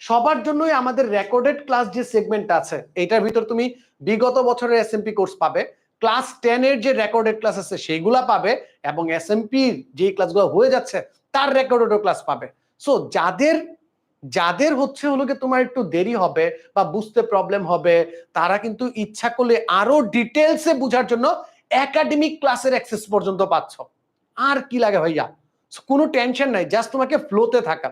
সবার জন্যই আমাদের রেকর্ডেড ক্লাস যে সেগমেন্ট আছে এটার ভিতর তুমি বিগত বছরের এসএমপি কোর্স পাবে, ক্লাস 10 এর যে রেকর্ডেড ক্লাস আছে সেগুলা পাবে, এবং এসএমপি যে ক্লাসগুলো হয়ে যাচ্ছে তার রেকর্ডেড ক্লাস পাবে। সো যাদের হচ্ছে হলো কি তোমার একটু দেরি হবে বা বুঝতে প্রবলেম হবে, তারা কিন্তু ইচ্ছা করলে আরো ডিটেলসে বোঝার জন্য একাডেমিক ক্লাসের অ্যাক্সেস পর্যন্ত পাচ্ছ। আর কি লাগে ভাইয়া? কোনো টেনশন নাই, জাস্ট তোমাকে ফ্লোতে থাকা।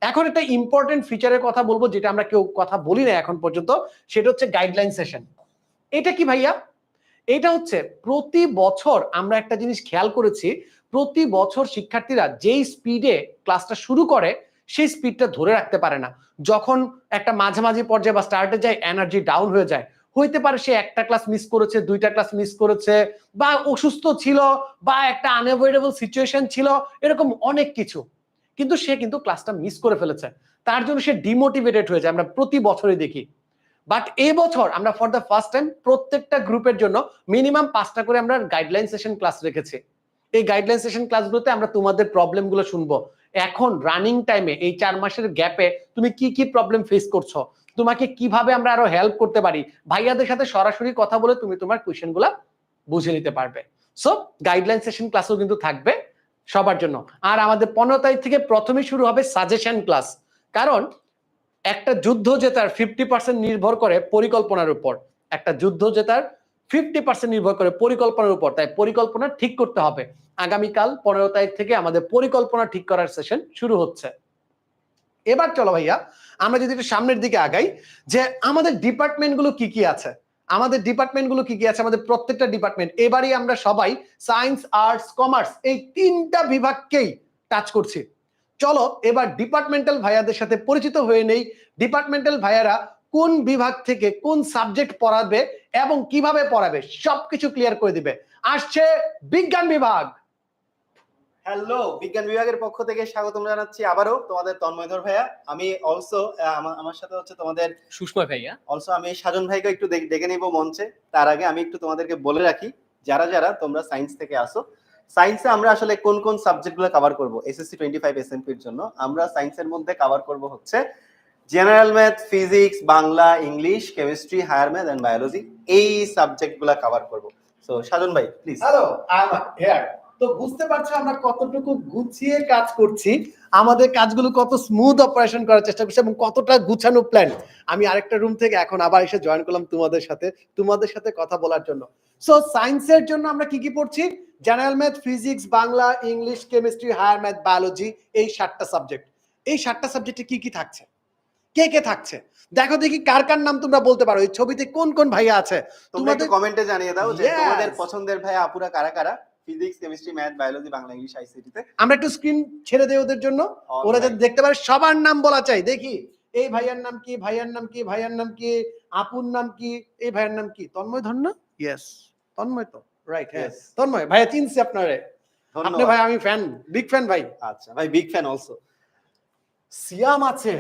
এখন একটা ইম্পর্টেন্ট ফিচারের কথা বলবো যেটা আমরা কেউ কথা বলি না এখন পর্যন্ত, সেটা হচ্ছে গাইডলাইন সেশন। এটা কি ভাইয়া? এটা হচ্ছে প্রতি বছর আমরা একটা জিনিস খেয়াল করেছি, প্রতি বছর শিক্ষার্থীরা যেই স্পিডে ক্লাসটা শুরু করে সেই স্পিডটা ধরে রাখতে পারে না। যখন একটা মাঝামাঝি পর্যায়ে বা স্টার্টে যায় এনার্জি ডাউন হয়ে যায়। হইতে পারে সে একটা ক্লাস মিস করেছে, দুইটা ক্লাস মিস করেছে, বা অসুস্থ ছিল, বা একটা আনএভয়েডেবল সিচুয়েশন ছিল, এরকম অনেক কিছু, কিন্তু সে কিন্তু ক্লাসটা মিস করে ফেলেছে, তার জন্য সে ডিমোটিভেটেড হয়ে যায়। আমরা প্রতি বছরই দেখি। বাট এই বছর আমরা ফর দ্য ফার্স্ট টাইম প্রত্যেকটা গ্রুপের জন্য মিনিমাম 5টা করে আমরা গাইডলাইন সেশন ক্লাস রেখেছি। এই গাইডলাইন সেশন ক্লাসগুলোতে আমরা তোমাদের প্রবলেমগুলো শুনবো। এখন রানিং টাইমে এই 4 মাসের গ্যাপে তুমি কি কি প্রবলেম ফেস করছো, তোমাকে কিভাবে আমরা আরো হেল্প করতে পারি, ভাইয়াদের সাথে সরাসরি কথা বলে তুমি তোমার কোয়েশ্চেনগুলো বুঝে নিতে পারবে। সো গাইডলাইন সেশন ক্লাসও কিন্তু থাকবে সবার জন্য। আর আমাদের 15 তারিখ থেকে প্রথমে শুরু হবে সাজেশন ক্লাস, কারণ একটা যুদ্ধ জেতার 50% নির্ভর করে পরিকল্পনার উপর। একটা যুদ্ধ জেতার 50% নির্ভর করে পরিকল্পনার উপর, তাই পরিকল্পনা ঠিক করতে হবে। আগামীকাল 15 তারিখ থেকে আমাদের পরিকল্পনা ঠিক করার সেশন শুরু হচ্ছে। এবার চলো ভাইয়া আমরা যদি একটু সামনের দিকে আগাই, যে আমাদের ডিপার্টমেন্টগুলো কি কি আছে। আমাদের প্রত্যেকটা ডিপার্টমেন্ট এবারই আমরা সবাই সায়েন্স, আর্টস, কমার্স এই 3টা বিভাগকেই টাচ করছি। চলো এবার ডিপার্টমেন্টাল ভাইয়াদের সাথে পরিচিত হয়ে নেই। ডিপার্টমেন্টাল ভাইয়ারা কোন বিভাগ থেকে কোন সাবজেক্ট পড়াবে এবং কিভাবে পড়াবে সবকিছু ক্লিয়ার করে দিবে। আসছে বিজ্ঞান বিভাগ। হ্যালো, বিজ্ঞান বিভাগের পক্ষ থেকে স্বাগতম জানাচ্ছি আবারও তোমাদের তন্ময়ধর ভাইয়া। আমি অলসো আমার সাথে হচ্ছে তোমাদের সুষময় ভাইয়া। অলসো আমি সাজন ভাইকে একটু ডেকে নিব মঞ্চে। তার আগে আমি একটু তোমাদেরকে বলে রাখি, যারা যারা তোমরা সায়েন্স থেকে আসো, সায়েন্সে আমরা আসলে কোন কোন সাবজেক্টগুলো কভার করব এসএসসি 25 এসএমপির জন্য। আমরা সায়েন্সের মধ্যে কভার করব হচ্ছে general math, physics, Bangla, English, chemistry, higher math and biology, এই সাবজেক্টগুলো কভার করব। সো সাজন ভাই please. Hello, I am here. তো বুঝতে পারছো আমরা কতটুকু গুছিয়ে কাজ করছি, আমাদের কাজগুলো কত স্মুথ অপারেশন করার চেষ্টা করছি এবং কতটা গুছানো প্ল্যান। আমি আরেকটা রুম থেকে এখন আবার এসে জয়েন করলাম তোমাদের সাথে কথা বলার জন্য। সো সায়েন্সের জন্য আমরা কি কি পড়ছি? General math, physics, Bangla, English, chemistry, higher math, biology, এই 7টা সাবজেক্ট। এই 7টা সাবজেক্টে কি কি থাকছে, কে কে থাকছে দেখো দেখি, কার কার নাম তোমরা বলতে পারো, এই ছবিতে কোন কোন ভাইয়া আছে তোমরা একটু কমেন্টে জানিয়ে দাও যে Yes! তোমাদের পছন্দের ভাইয়া আপুরা কারা কারা physics, chemistry, math, biology, Bangla, English, ICT তে। আমরা একটু স্ক্রিন ছেড়ে দেই ওদের জন্য, ওরা যাতে দেখতে পারে। সবার নাম বলা চাই, দেখি এই ভাইয়ার নাম কি, ভাইয়ার নাম কি, ভাইয়ার নাম কি, আপুর নাম কি, এই ভাইয়ার নাম কি? তন্ময় ধর না? ইয়েস, তন্ময় তো রাইট, হ্যাঁ। Yes. তন্ময় ভাইয়া চিনছি আপনারে, আপনি ধন্যবাদ। ভাই, আমি ফ্যান, বিগ ফ্যান ভাই। আচ্ছা ভাই, বিগ ফ্যান অলসো। সিয়াম আছে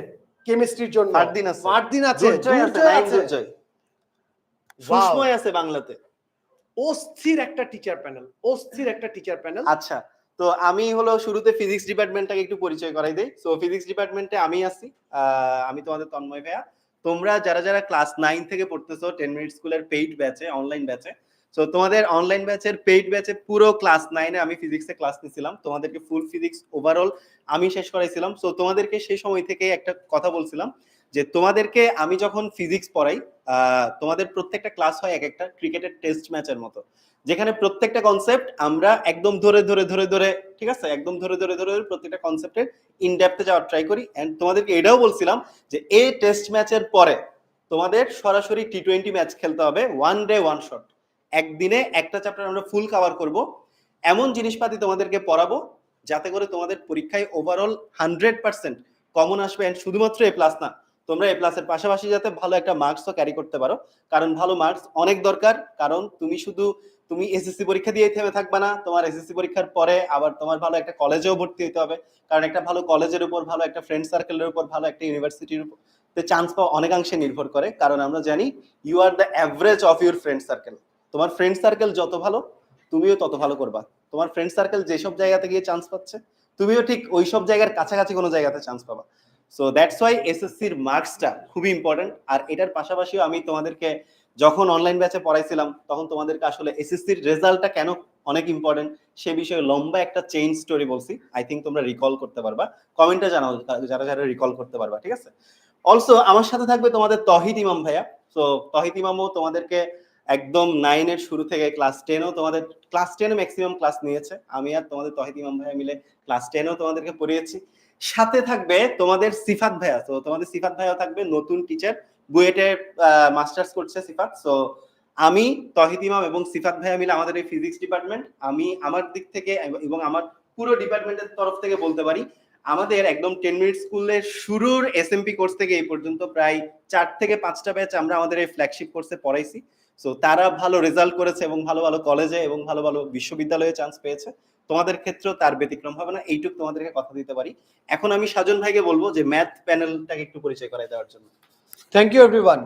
কেমিস্ট্রির জন্য, ফারদিন আছে, ফারদিন আছে, দুর্জয় আছে, দুর্জয় নাইম আছে। দুর্জয়, Wow, সুষময় আছে বাংলাতে। অস্থির একটা টিচার প্যানেল, অস্থির একটা টিচার প্যানেল। আচ্ছা, তো আমি হলো শুরুতে ফিজিক্স ডিপার্টমেন্টটাকে একটু পরিচয় করাই দেই। সো ফিজিক্স ডিপার্টমেন্টে আমি আছি, আমি তোমাদের তন্ময় ভাইয়া। তোমরা যারা যারা ক্লাস 9 থেকে পড়তেছো 10 মিনিট স্কুলের পেইড ব্যাচে, অনলাইন ব্যাচে, সো তোমাদের অনলাইন ব্যাচের পেইড ব্যাচে পুরো ক্লাস 9 এ আমি ফিজিক্সে ক্লাস নিছিলাম, তোমাদেরকে ফুল ফিজিক্স ওভারঅল আমি শেষ করাইছিলাম। সো তোমাদেরকে সেই সময় থেকে একটা কথা বলছিলাম যে তোমাদেরকে আমি যখন ফিজিক্স পড়াই, তোমাদের প্রত্যেকটা ক্লাস হয় এক একটা ক্রিকেটের টেস্ট ম্যাচের মতো, যেখানে প্রত্যেকটা কনসেপ্ট আমরা একদম ধরে ধরে ধরে ধরে, ঠিক আছে, একদম ধরে ধরে ধরে ধরে প্রত্যেকটা কনসেপ্টের ইন ডেপথে যাওয়ার ট্রাই করি। এন্ড তোমাদেরকে এটাও বলছিলাম যে এই টেস্ট ম্যাচের পরে তোমাদের সরাসরি টি20 ম্যাচ খেলতে হবে, ওয়ান ডে ওয়ান শট, একদিনে একটা চ্যাপ্টার আমরা ফুল কভার করব, এমন জিনিসপাতি তোমাদেরকে পড়াবো যাতে করে তোমাদের পরীক্ষায় ওভারঅল 100% কমন আসবে। এন্ড শুধুমাত্র এ প্লাস না, তোমরা এ প্লাসের পাশাপাশি যাতে ভালো একটা মার্কসও ক্যারি করতে পারো, কারণ ভালো মার্কস অনেক দরকার। কারণ তুমি এসএসসি পরীক্ষা দিয়ে থেমে থাকবে না, তোমার এসএসসি পরীক্ষার পরে আবার তোমার ভালো একটা কলেজেও ভর্তি হতে হবে, কারণ একটা ভালো কলেজের উপর, ভালো একটা ফ্রেন্ড সার্কেলের উপর, ভালো একটা ইউনিভার্সিটির উপর চান্স পাওয়া অনেকাংশে নির্ভর করে। কারণ আমরা জানি you are the average of your friend circle. তোমার ফ্রেন্ড সার্কেল যত ভালো, তুমিও তত ভালো করবা। তোমার ফ্রেন্ড সার্কেল যেসব জায়গাতে গিয়ে চান্স পাচ্ছে, তুমিও ঠিক ওই সব জায়গার কাছাকাছি কোনো জায়গাতে চান্স পাবা। সো দ্যাটস ওয়াই এসএসসির মার্কসটা খুবই ইম্পর্টেন্ট। আর এটার পাশাপাশিও আমি তোমাদেরকে যখন অনলাইন ব্যাচে পড়াইছিলাম, তখন তোমাদেরকে আসলে এসএসসির রেজাল্টটা কেন অনেক ইম্পর্টেন্ট সে বিষয়ে লম্বা একটা চেইন স্টোরি বলছি। আই থিঙ্ক তোমরা রিকল করতে পারবা, কমেন্টে জানাও যারা যারা রিকল করতে পারবা, ঠিক আছে। অলসো আমার সাথে থাকবে তোমাদের তহিদ ইমাম ভাইয়া। সো তহিদ ইমামও তোমাদেরকে একদম 9 এর শুরু থেকে ক্লাস 10ও তোমাদের, ক্লাস 10 এ ম্যাক্সিমাম ক্লাস নিয়েছে, আমি আর তোমাদের তহিদ ইমাম ভাইয়া মিলে ক্লাস 10ও তোমাদেরকে পড়িয়েছি। সাথে থাকবে তোমাদের সিফাত ভাইয়া। তো তোমাদের সিফাত ভাইয়াও থাকবে, নতুন টিচার, বুয়েটে মাস্টার্স করছে সিফাত। সো আমি, তহিদ ইমাম এবং সিফাত ভাইয়া মিলে আমাদের এই ফিজিক্স ডিপার্টমেন্ট, আমি আমার দিক থেকে এবং আমার পুরো ডিপার্টমেন্টের তরফ থেকে বলতে পারি, আমাদের একদম 10 মিনিট স্কুলের শুরুর এসএমপি কোর্স থেকে এই পর্যন্ত প্রায় 4 থেকে 5টা ব্যাচ আমরা আমাদের এই ফ্ল্যাগশিপ কোর্সে পড়াইছি। সো তারা ভালো রেজাল্ট করেছে এবং ভালো ভালো কলেজে এবং ভালো ভালো বিশ্ববিদ্যালয়ে চান্স পেয়েছে। তোমাদের ক্ষেত্রেও তার ব্যতিক্রম হবে না, এইটুকু তোমাদেরকে কথা দিতে পারি। এখন আমি সাজন ভাইকে বলবো যে ম্যাথ প্যানেলটাকে একটু পরিচয় করাই দেওয়ার জন্য। Thank you everyone.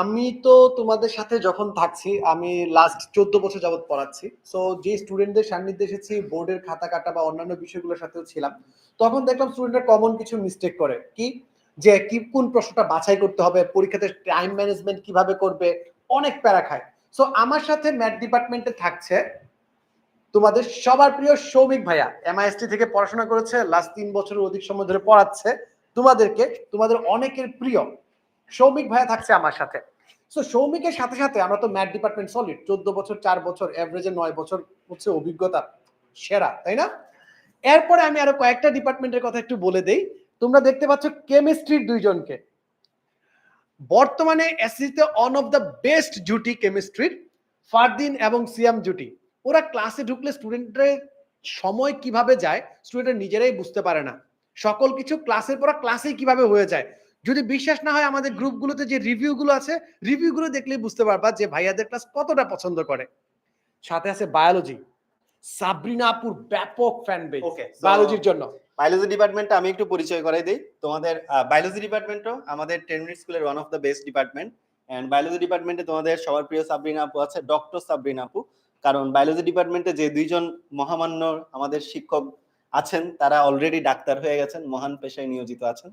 আমি তো তোমাদের সাথে যখন থাকছি, আমি লাস্ট 14 বছর যাবত পড়াচ্ছি। সো যে স্টুডেন্টদের সান্নিধ্যে এসেছি, বোর্ডের খাতা কাটা বা অন্যান্য বিষয়গুলোর সাথেও ছিলাম, তখন দেখলাম স্টুডেন্টরা কমন কিছু মিস্টেক করে। যে কোন প্রশ্নটা বাছাই করতে হবে, পরীক্ষাতে টাইম ম্যানেজমেন্ট কিভাবে করবে, অনেক প্যারা খায়। সো আমার সাথে ম্যাথ ডিপার্টমেন্টে থাকছে তোমাদের সবার প্রিয় সৌমিক ভাইয়া, এমআইএসটি থেকে পড়াশোনা করেছে, লাস্ট 3 বছরের অধিক সময় ধরে পড়াচ্ছে তোমাদেরকে, তোমাদের অনেকের প্রিয় সৌমিক ভাইয়া থাকছে আমার সাথে। সো সৌমিকের সাথে সাথে আমরা তো ম্যাথ ডিপার্টমেন্ট সলিড 14 বছর, 4 বছর এভারেজে 9 বছর হচ্ছে অভিজ্ঞতা, সেরা, তাই না? এরপরে আমি আরো কয়েকটা ডিপার্টমেন্টের কথা একটু বলে দেই। তোমরা দেখতে পাচ্ছ কেমিস্ট্রির দুইজনকে, বর্তমানে এসএসসিতে অন অফ দ্য বেস্ট জুটি কেমিস্ট্রির, ফারদিন এবং সিয়াম জুটি। ওরা ক্লাসে ঢুকলে স্টুডেন্টের সময় কিভাবে যায় স্টুডেন্ট নিজেরাই বুঝতে পারে না, সকল কিছু ক্লাসের পর ক্লাসেই কিভাবে হয়ে যায়। যদি বিশ্বাস না হয়, আমাদের গ্রুপগুলোতে যে রিভিউগুলো আছে, রিভিউগুলো দেখলেই বুঝতে পারবা যে ভাইয়াদের ক্লাস কতটা পছন্দ করে। সাথে আছে বায়োলজি, সাবরিনা আপুর ব্যাপক ফ্যান বেস Okay, so- বায়োলজির জন্য। বায়োলজি ডিপার্টমেন্টটা আমি একটু পরিচয় করাই দিই তোমাদের। বায়োলজি ডিপার্টমেন্টও আমাদের 10 মিনিট স্কুলের one of the best department. And biology ডিপার্টমেন্টে তোমাদের সবার প্রিয় সাবরিনা আপু আছে, ডক্টর সাবরিনা আপু। কারণ বায়োলজি ডিপার্টমেন্টে যে দুইজন মহামান্য আমাদের শিক্ষক আছেন, তারা অলরেডি ডাক্তার হয়ে গেছেন, মহান পেশায় নিয়োজিত আছেন।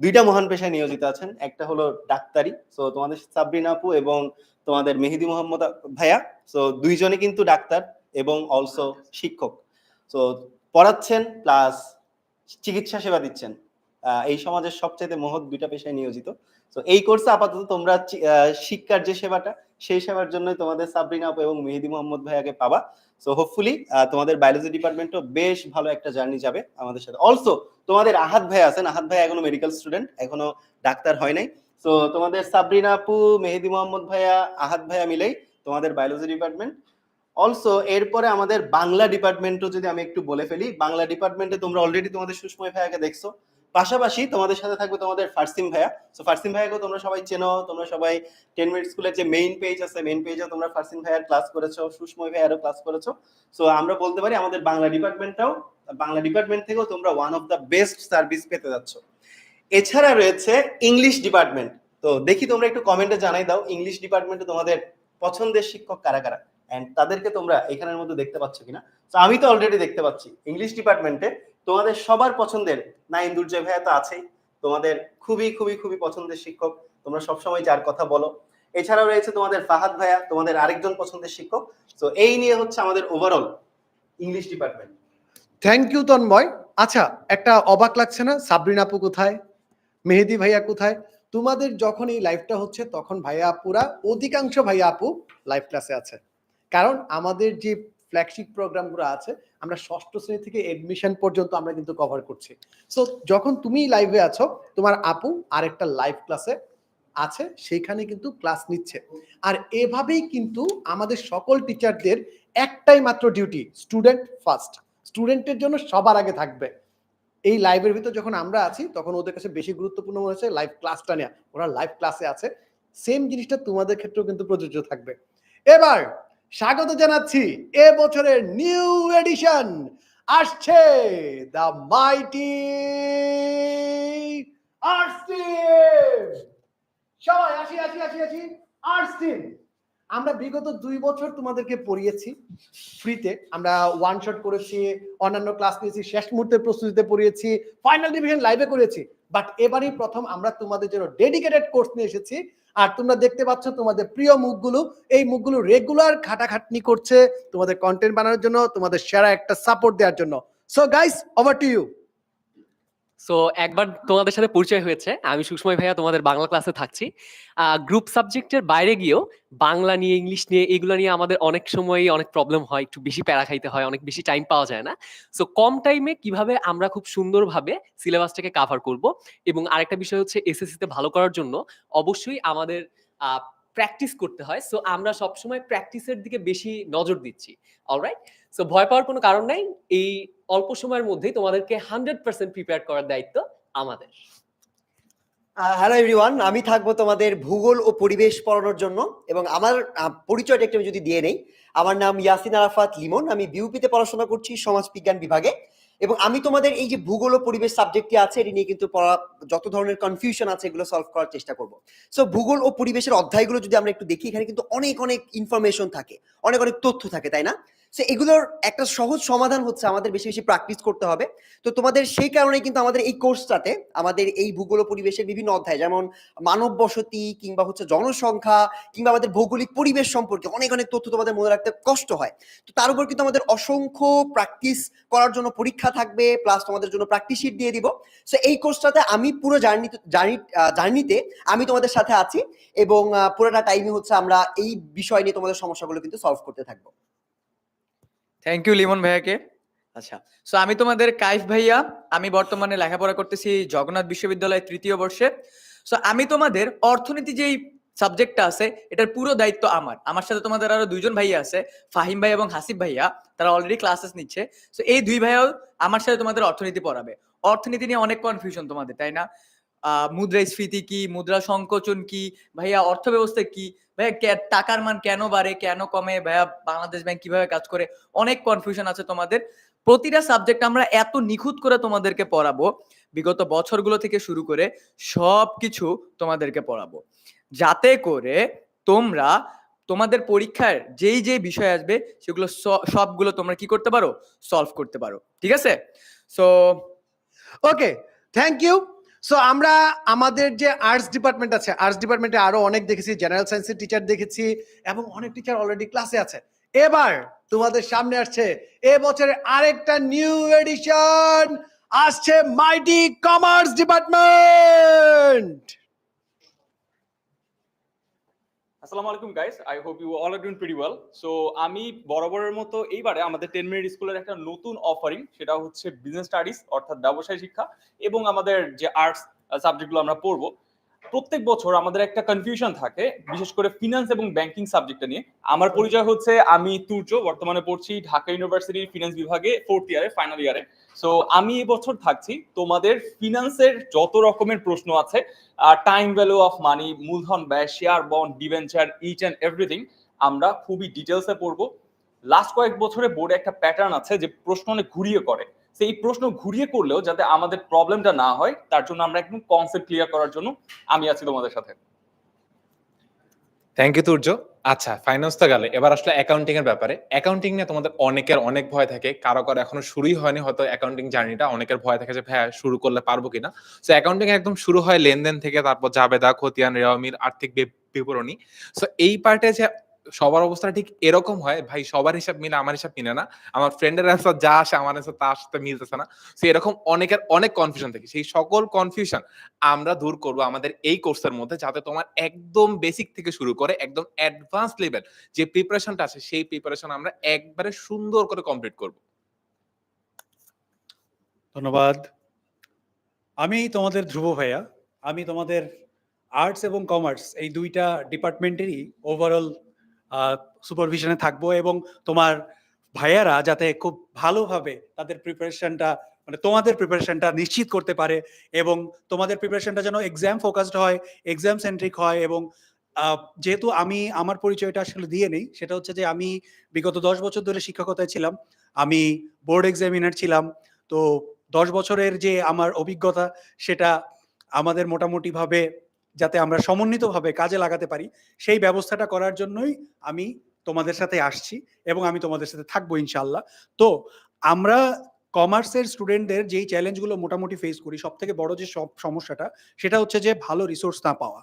দুইটা মহান পেশায় নিয়োজিত আছেন, একটা হলো ডাক্তারি। সো তোমাদের সাবরিনা আপু এবং তোমাদের মেহেদি মোহাম্মদ ভাইয়া, সো দুইজনে কিন্তু ডাক্তার এবং অলসো শিক্ষক। সো পড়াচ্ছেন প্লাস চিকিৎসা সেবা দিচ্ছেন, এই সমাজের সবচেয়ে মহৎ দুইটা পেশায় নিয়োজিত। তো এই কোর্সে আপাতত তোমরা শিক্ষার যে সেবাটা, সেই সেবার জন্য তোমাদের সাবরিনা আপু এবং মেহেদি মোহাম্মদ ভাইয়াকে পাবা। সো হোপফুলি তোমাদের বায়োলজি ডিপার্টমেন্টও বেশ ভালো একটা জার্নি যাবে আমাদের সাথে। অলসো তোমাদের আহাদ ভাই আছেন, আহাদ ভাই এখনো মেডিকেল স্টুডেন্ট, এখনো ডাক্তার হয় নাই। সো তোমাদের সাবরিনা আপু, মেহেদি মোহাম্মদ ভাইয়া, আহাদ ভাইয়া মিলেই তোমাদের বায়োলজি ডিপার্টমেন্ট। অলসো এরপরে আমাদের বাংলা ডিপার্টমেন্টও যদি আমি একটু বলে ফেলি, বাংলা ডিপার্টমেন্টে তোমরা অলরেডি তোমাদের সুষময় ভাইয়াকে দেখছো, পাশাপাশি তোমাদের সাথে থাকবে তোমাদের ফারসিম ভাইয়া। সো ফারসিম ভাইয়াকেও তোমরা সবাই চেনো, তোমরা সবাই 10 মিনিট স্কুলের যে মেইন পেজ আছে, মেইন পেজে তোমরা ফারসিম ভাইয়ার ক্লাস করেছো, সুষময় ভাইয়ারও ক্লাস করেছো। সো আমরা বলতে পারি আমাদের বাংলা ডিপার্টমেন্ট থেকেও তোমরা one of the best service পেতে যাচ্ছ। এছাড়া রয়েছে ইংলিশ ডিপার্টমেন্ট। তো দেখি তোমরা একটু কমেন্টে জানাই দাও ইংলিশ ডিপার্টমেন্টে তোমাদের পছন্দের শিক্ষক কারা কারা, এন্ড তাদেরকে তোমরা এখানের মধ্যে দেখতে পাচ্ছ কিনা। তো আমি তো অলরেডি দেখতে পাচ্ছি ইংলিশ ডিপার্টমেন্টে তোমাদের সবার পছন্দের নাইন দুর্জয় ভাইয়া তো আছেই, তোমাদের খুবই খুবই খুবই পছন্দের শিক্ষক, তোমরা সবসময় যার কথা বলো। এছাড়াও রয়েছে তোমাদের ফাহাদ ভাইয়া, তোমাদের আরেকজন পছন্দের শিক্ষক। তো এই নিয়ে হচ্ছে আমাদের overall English department. Thank you Tanmoy. আচ্ছা, একটা অবাক লাগছে না, সাবরিন আপু কোথায়, মেহেদি ভাইয়া কোথায়? তোমাদের যখন এই লাইভটা হচ্ছে তখন ভাইয়া আপুরা, অধিকাংশ ভাইয়া আপু লাইভ ক্লাসে আছে, কারণ আমাদের যে ফ্ল্যাগশিপ প্রোগ্রামগুলো আছে আমরা ষষ্ঠ শ্রেণী থেকে এডমিশন পর্যন্ত আমরা কিন্তু কভার করছি। সো যখন তুমি লাইভে আছো, তোমার আপু আরেকটা লাইভ ক্লাসে আছে, সেইখানে কিন্তু ক্লাস নিচ্ছে। আর এভাবেই কিন্তু আমাদের সকল টিচারদের একটাই মাত্র ডিউটি, স্টুডেন্ট ফার্স্ট, স্টুডেন্টের জন্য সবার আগে থাকবে। এই লাইভের ভিতর যখন আমরা আছি তখন ওদের কাছে বেশি গুরুত্বপূর্ণ মনে হচ্ছে লাইভ ক্লাসটা নেওয়া, ওরা লাইভ ক্লাসে আছে। সেম জিনিসটা তোমাদের ক্ষেত্রেও কিন্তু প্রযোজ্য থাকবে। এবার স্বাগত জানাচ্ছি এ বছরের নিউ এডিশন, আসছে দ্য মাইটি আর্টস টিম। সবাই আসি আসি আসি আসি, আর্টস টিম। আমরা বিগত 2 বছর তোমাদেরকে পড়িয়েছি ফ্রিতে, আমরা ওয়ান শট করেছি, অন্যান্য ক্লাস নিয়েছি, শেষ মুহূর্তের প্রস্তুতিতে পড়িয়েছি, ফাইনাল ডিভিশন লাইভে করেছি, বাট এবারই প্রথম আমরা তোমাদের জন্য ডেডিকেটেড কোর্স নিয়ে এসেছি। আর তোমরা দেখতে পাচ্ছ তোমাদের প্রিয় মুখগুলো, এই মুখগুলো রেগুলার খাটাখাটনি করছে তোমাদের কন্টেন্ট বানানোর জন্য, তোমাদের সেরা একটা সাপোর্ট দেওয়ার জন্য। So guys, over to you. So একবার তোমাদের সাথে পরিচয় হয়েছে, আমি সুষময় ভাইয়া তোমাদের বাংলা ক্লাসে থাকছি। গ্রুপ সাবজেক্টের বাইরে গিয়েও বাংলা নিয়ে, ইংলিশ নিয়ে, এগুলো নিয়ে আমাদের অনেক সময় অনেক প্রবলেম হয়, একটু বেশি প্যারা খাইতে হয়, অনেক বেশি টাইম পাওয়া যায় না। সো কম টাইমে কিভাবে আমরা খুব সুন্দরভাবে সিলেবাসটাকে কাভার করব, এবং আরেকটা বিষয় হচ্ছে এসএসসিতে ভালো করার জন্য অবশ্যই আমাদের প্র্যাকটিস করতে হয়। সো আমরা সবসময় প্র্যাকটিসের দিকে বেশি নজর দিচ্ছি। অলরাইট, সো ভয় পাওয়ার কোনো কারণ নাই, এই অল্প সময়ের মধ্যেই তোমাদেরকে 100% প্রিপেয়ার করার দায়িত্ব আমাদের। হ্যালো এভরিওয়ান, আমি থাকবো তোমাদের ভূগোল ও পরিবেশ পড়ানোর জন্য। এবং আমার পরিচয়টা একটু আমি যদি দিয়ে নেই, আমার নাম ইয়াসিন আরাফাত লিমন, আমি বিউপিতে পড়াশোনা করছি সমাজ বিজ্ঞান বিভাগে। এবং আমি তোমাদের এই যে ভূগোল ও পরিবেশ সাবজেক্টটি আছে, এটি নিয়ে কিন্তু যত ধরনের কনফিউশন আছে এগুলো সলভ করার চেষ্টা করব। সো ভূগোল ও পরিবেশের অধ্যায়গুলো যদি আমরা একটু দেখি, এখানে কিন্তু অনেক অনেক ইনফরমেশন থাকে, অনেক অনেক তথ্য থাকে, তাই না? সো এগুলোর একটা সহজ সমাধান হচ্ছে আমাদের বেশি বেশি প্র্যাকটিস করতে হবে। তো তোমাদের সেই কারণে কিন্তু আমাদের এই কোর্সটাতে আমাদের এই ভূগোল ও পরিবেশের বিভিন্ন অধ্যায়, যেমন মানব বসতি কিংবা হচ্ছে জনসংখ্যা কিংবা আমাদের ভৌগোলিক পরিবেশ সম্পর্কে অনেক অনেক তথ্য তোমাদের মনে রাখতে কষ্ট হয়। তো তার উপর কিন্তু আমাদের অসংখ্য প্র্যাকটিস করার জন্য পরীক্ষা থাকবে, প্লাস তোমাদের জন্য প্র্যাকটিস শিট দিয়ে দিব। সো এই কোর্সটাতে আমি পুরো জার্নিতে আমি তোমাদের সাথে আছি, এবং পুরোটা টাইমই হচ্ছে আমরা এই বিষয় নিয়ে তোমাদের সমস্যাগুলো কিন্তু সলভ করতে থাকবো। থ্যাংক ইউ লিমন ভাইয়াকে। আচ্ছা, সো আমি তোমাদের কাইফ ভাইয়া, আমি বর্তমানে লেখাপড়া করতেছি জগন্নাথ বিশ্ববিদ্যালয়ের 3য় বর্ষে। সো আমি তোমাদের অর্থনীতি যেই সাবজেক্টটা আছে এটার পুরো দায়িত্ব আমার সাথে তোমাদের আরো 2জন ভাইয়া আছে, ফাহিম ভাই এবং হাসিব ভাইয়া, তারা অলরেডি ক্লাসেস নিচ্ছে। সো এই 2 ভাইয়াও আমার সাথে তোমাদের অর্থনীতি পড়াবে। অর্থনীতি নিয়ে অনেক কনফিউশন তোমাদের, তাই না? মুদ্রাস্ফীতি কি, মুদ্রা সংকোচন কি, ভাইয়া অর্থ ব্যবস্থা কি, ভাইয়া টাকার মান কেন বাড়ে কেন কমে, ভাইয়া বাংলাদেশ ব্যাংক কিভাবে কাজ করে, অনেক কনফিউশন আছে তোমাদের। প্রতিটা সাবজেক্ট আমরা এত নিখুঁত করে তোমাদেরকে পড়াবো, বিগত বছরগুলো থেকে শুরু করে সবকিছু তোমাদেরকে পড়াবো, যাতে করে তোমরা তোমাদের পরীক্ষার যেই যেই বিষয় আসবে সেগুলো সবগুলো তোমরা কি করতে পারো, সলভ করতে পারো। ঠিক আছে? So okay, thank you. So আমরা আমাদের যে আর্টস ডিপার্টমেন্ট আছে, আর্টস ডিপার্টমেন্টে আরো অনেক দেখেছি, জেনারেল সায়েন্সের টিচার দেখেছি, এবং অনেক টিচার অলরেডি ক্লাসে আছে। এবার তোমাদের সামনে আসছে এ বছরের আরেকটা নিউ এডিশন, আসছে মাইটি কমার্স ডিপার্টমেন্ট। আসসালামু আলাইকুম guys, I hope you all are doing pretty well. So আমি বরাবরের মতো এইবারে আমাদের 10 মিনিট স্কুলের একটা নতুন অফারিং, সেটা হচ্ছে বিজনেস স্টাডিজ অর্থাৎ ব্যবসায় শিক্ষা, এবং আমাদের যে আর্টস সাবজেক্টগুলো আমরা পড়বো। প্রত্যেক বছর আমাদের একটা কনফিউশন থাকে, বিশেষ করে ফিনান্স এবং ব্যাংকিং সাবজেক্টটা নিয়ে। আমার পরিচয় হচ্ছে, আমি তুর্য, বর্তমানে পড়ছি ঢাকা ইউনিভার্সিটির ফিনান্স বিভাগে 4th ইয়ারে, ফাইনাল ইয়ারে। সো আমি এবছর থাকছি তোমাদের ফিনান্সের যত রকমের প্রশ্ন আছে, টাইম ভ্যালু অফ মানি, মূলধন ব্যয়, share, bond, debenture, each and everything আমরা খুবই ডিটেলসে পড়বো। লাস্ট কয়েক বছরে বোর্ডে একটা প্যাটার্ন আছে যে প্রশ্ন অনেক ঘুরিয়ে করে, সেই প্রশ্ন ঘুরিয়ে করলেও যাতে আমাদের প্রবলেমটা না হয় তার জন্য আমরা একদম কনসেপ্ট ক্লিয়ার করার জন্য আমি আছি তোমাদের সাথে। Thank you Turjo. আচ্ছা, ফাইন্যান্স তো গেলে, এবার আসলে অ্যাকাউন্টিং এর ব্যাপারে। অ্যাকাউন্টিং নিয়ে তোমাদের অনেকের অনেক ভয় থাকে, কারো কারো এখনো শুরুই হয়নি হয়তো অ্যাকাউন্টিং জার্নিটা, অনেকের ভয় থাকে যে ভাইয়া শুরু করলে পারবো কিনা। সো অ্যাকাউন্টিং একদম শুরু হয় লেনদেন থেকে, তারপর জাবেদা, খতিয়ান, রেওয়ামির, আর্থিক বিবরণী। সো এই পার্টে যে সবার অবস্থা ঠিক এরকম হয়, ভাই সবার হিসাব মিলে আমার হিসাব মিলে না, আমার ফ্রেন্ডের অ্যান্সার যা আসে আমার অ্যান্সার তার সাথে মিলতেছে না। সো এরকম অনেকের অনেক কনফিউশন থাকে, সেই সকল কনফিউশন আমরা দূর করব আমাদের এই কোর্সের মধ্যে, যাতে তোমার একদম বেসিক থেকে শুরু করে একদম অ্যাডভান্স লেভেল যে প্রিপারেশনটা আছে সেই প্রিপারেশন আমরা একবারে সুন্দর করে কমপ্লিট করব। ধন্যবাদ। আমি তোমাদের ধ্রুব ভাইয়া। আমি তোমাদের আর্টস এবং কমার্স এই দুইটা ডিপার্টমেন্টেরই ওভারঅল সুপারভিশনে থাকবো, এবং তোমার ভাইয়ারা যাতে খুব ভালোভাবে তাদের প্রিপারেশনটা, মানে তোমাদের প্রিপারেশনটা নিশ্চিত করতে পারে, এবং তোমাদের প্রিপারেশনটা যেন এক্সাম ফোকাসড হয়, এক্সাম সেন্ট্রিক হয়। এবং যেহেতু আমি আমার পরিচয়টা আসলে দিয়ে নেই, সেটা হচ্ছে যে আমি বিগত 10 বছর ধরে শিক্ষকতায় ছিলাম, আমি বোর্ড এক্সামিনার ছিলাম। তো 10 বছরের যে আমার অভিজ্ঞতা, সেটা আমাদের মোটামুটিভাবে যাতে আমরা সমন্বিতভাবে কাজে লাগাতে পারি, সেই ব্যবস্থাটা করার জন্যই আমি তোমাদের সাথে আসছি, এবং আমি তোমাদের সাথে থাকবো ইনশাল্লাহ। তো আমরা কমার্সের স্টুডেন্টদের যেই চ্যালেঞ্জগুলো মোটামুটি ফেস করি, সব থেকে বড় যে সমস্যাটা, সেটা হচ্ছে যে ভালো রিসোর্স না পাওয়া।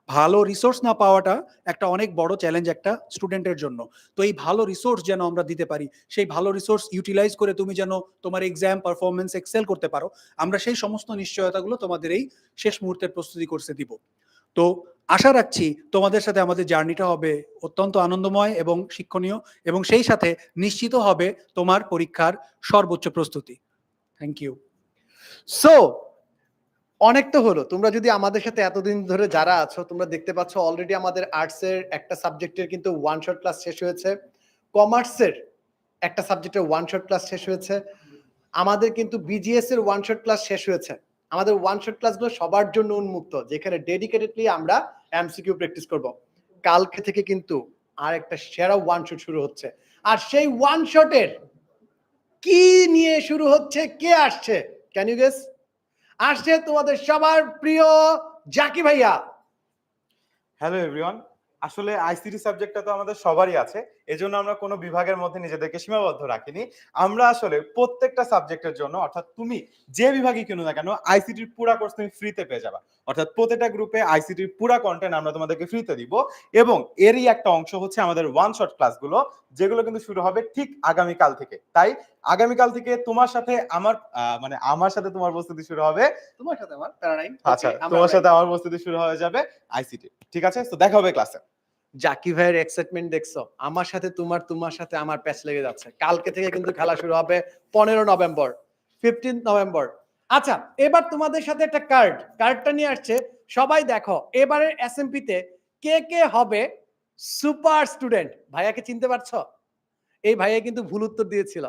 ভালো রিসোর্স না পাওয়াটা একটা অনেক বড় চ্যালেঞ্জ একটা স্টুডেন্টের জন্য। তো এই ভালো রিসোর্স যেন আমরা দিতে পারি, সেই ভালো রিসোর্স ইউটিলাইজ করে তুমি যেন তোমার এক্সাম পারফরমেন্স এক্সেল করতে পারো, আমরা সেই সমস্ত নিশ্চয়তাগুলো তোমাদের এই শেষ মুহূর্তের প্রস্তুতি কোর্সে দিব। তো আশা রাখছি তোমাদের সাথে আমাদের জার্নিটা হবে অত্যন্ত আনন্দময় এবং শিক্ষণীয়, এবং সেই সাথে নিশ্চিত হবে তোমার পরীক্ষার সর্বোচ্চ প্রস্তুতি। Thank you. সো অনেক তো হলো, তোমরা যদি আমাদের সাথে এতদিন ধরে যারা আছো, তোমরা দেখতে পাচ্ছ অলরেডি আমাদের আর্টসের একটা সাবজেক্টের কিন্তু ওয়ান শট ক্লাস শেষ হয়েছে, কমার্সের একটা সাবজেক্টের ওয়ান শট ক্লাস শেষ হয়েছে, আমাদের কিন্তু বিজিএস এর ওয়ান শট ক্লাস শেষ হয়েছে। আমাদের ওয়ান শট ক্লাসগুলো সবার জন্য উন্মুক্ত, যেখানে ডেডিকেটেডলি আমরা এমসিকিউ প্র্যাকটিস করব। কালকে থেকে কিন্তু আর একটা সেরা ওয়ান শট শুরু হচ্ছে, আর সেই ওয়ান শটের কি নিয়ে শুরু হচ্ছে, কে আসছে, ক্যান ইউ গেস? আসছে তোমাদের সবার প্রিয় জাকি ভাইয়া। Hello everyone. আসলে আইসিটি সাবজেক্টটা তো আমাদের সবারই আছে, এজন্য আমরা কোনো বিভাগের মধ্যে নিজেদেরকে সীমাবদ্ধ রাখিনি। আমরা আসলে প্রত্যেকটা সাবজেক্টের জন্য, অর্থাৎ তুমি যে বিভাগই কিনো না কেন, আইসিটির পুরো কোর্স তুমি ফ্রিতে পেয়ে যাবে। অর্থাৎ প্রত্যেকটা গ্রুপে আইসিটির পুরো কন্টেন্ট আমরা তোমাদেরকে ফ্রিতে দিব, এবং এরই একটা অংশ হচ্ছে আমাদের ওয়ান শট ক্লাসগুলো, যেগুলো কিন্তু শুরু হবে ঠিক আগামীকাল থেকে। তাই আগামীকাল থেকে তোমার সাথে আমার মানে আমার সাথে তোমার প্রস্তুতি শুরু হবে। তোমার সাথে আমার প্যারা নাই। আচ্ছা, তোমার সাথে আমার প্রস্তুতি শুরু হয়ে যাবে আইসিটি। ঠিক আছে, তো দেখা হবে ক্লাসে। জাকি ভাইয়ের এক্সাইটমেন্ট দেখছো, আমার সাথে তোমার, তোমার সাথে আমার প্যাচ লেগে যাচ্ছে। কালকে থেকে কিন্তু খেলা শুরু হবে 15 নভেম্বর, 15 নভেম্বর। আচ্ছা, এবার তোমাদের সাথে একটা কার্ডটা নিয়ে আসছে সবাই। দেখো এবারের এসএমপি তে কে কে হবে সুপার স্টুডেন্ট। ভাইয়াকে চিনতে পারছো? এই ভাইয়া কিন্তু ভুল উত্তর দিয়েছিল।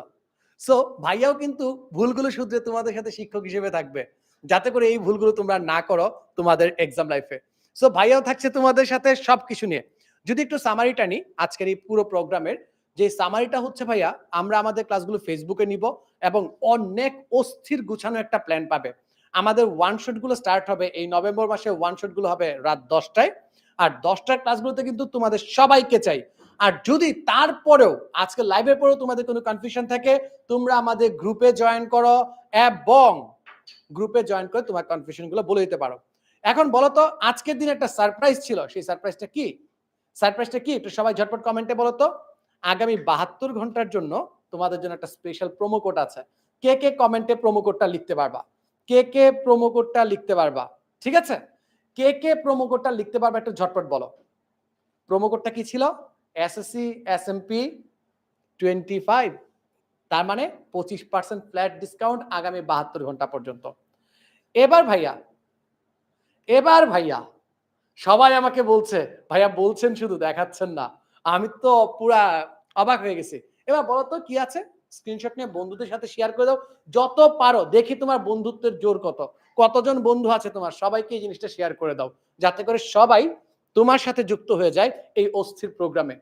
সো ভাইয়াও কিন্তু ভুলগুলো শুধরে তোমাদের সাথে শিক্ষক হিসেবে থাকবে, যাতে করে এই ভুলগুলো তোমরা না করো তোমাদের এক্সাম লাইফে। সো ভাইয়াও থাকছে তোমাদের সাথে সবকিছু নিয়ে। যদি একটু সামারিটা নিই আজকের এই পুরো প্রোগ্রামের, যে সামারিটা হচ্ছে ভাইয়া, আমরা আমাদের ক্লাসগুলো ফেসবুকে নিব, এবং অনেক অস্থির গুছানো একটা প্ল্যান পাবে। আমাদের ওয়ান শট গুলো স্টার্ট হবে এই নভেম্বর মাসে, ওয়ান শট গুলো হবে রাত 10টায়, আর 10টার ক্লাসগুলোতে কিন্তু তোমাদের সবাইকে চাই। আর যদি তারপরেও আজকে লাইভের পরেও তোমাদের কোনো কনফিউশন থাকে, তোমরা আমাদের গ্রুপে জয়েন করো, এবং গ্রুপে জয়েন করে তোমার কনফিউশন গুলো বলে দিতে পারো। এখন বলো তো, আজকের দিন একটা সারপ্রাইজ ছিল, সেই সারপ্রাইজটা কি? সারপ্রাইজটা কি একটু সবাই ঝটপট কমেন্টে বলো তো। আগামী 72 ঘন্টার জন্য তোমাদের জন্য একটা স্পেশাল প্রোমো কোড আছে। কে কে কমেন্টে প্রোমো কোডটা লিখতে পারবা? কে কে প্রোমো কোডটা লিখতে পারবা? ঠিক আছে, কে কে প্রোমো কোডটা লিখতে পারবা একটু ঝটপট বলো। প্রোমো কোডটা কি ছিল? এসএসসি এসএমপি 25, তার মানে 25% ফ্ল্যাট ডিসকাউন্ট আগামী 72 ঘন্টা পর্যন্ত। এবার ভাইয়া সবাই আমাকে বলছে ভাইয়া বলছেন শুধু দেখাচ্ছেন না। আমি তো পুরা অবাক হয়ে গেছি। এবার বলো তো কি আছে? স্ক্রিনশট নিয়ে বন্ধুদের সাথে শেয়ার করে দাও যত পারো। দেখি তোমার বন্ধুত্বের জোর কত। কতজন বন্ধু আছে তোমার, সবাইকে এই জিনিসটা শেয়ার করে দাও যাতে করে সবাই তোমার সাথে যুক্ত হয়ে যায় এই অস্থির প্রোগ্রামে।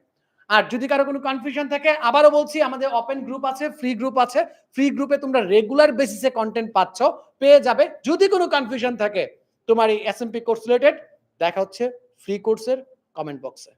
আর যদি কারো কোনো কনফিউশন থাকে আবারও বলছি, আমাদের ওপেন গ্রুপ আছে, ফ্রি গ্রুপ আছে। ফ্রি গ্রুপে তোমরা রেগুলার বেসিসে কন্টেন্ট পাচ্ছ, পেয়ে যাবে। যদি কোনো কনফিউশন থাকে তোমার এই এসএমপি কোর্স রিলেটেড, দেখা হচ্ছে ফ্রি কোর্সের কমেন্ট বক্সে।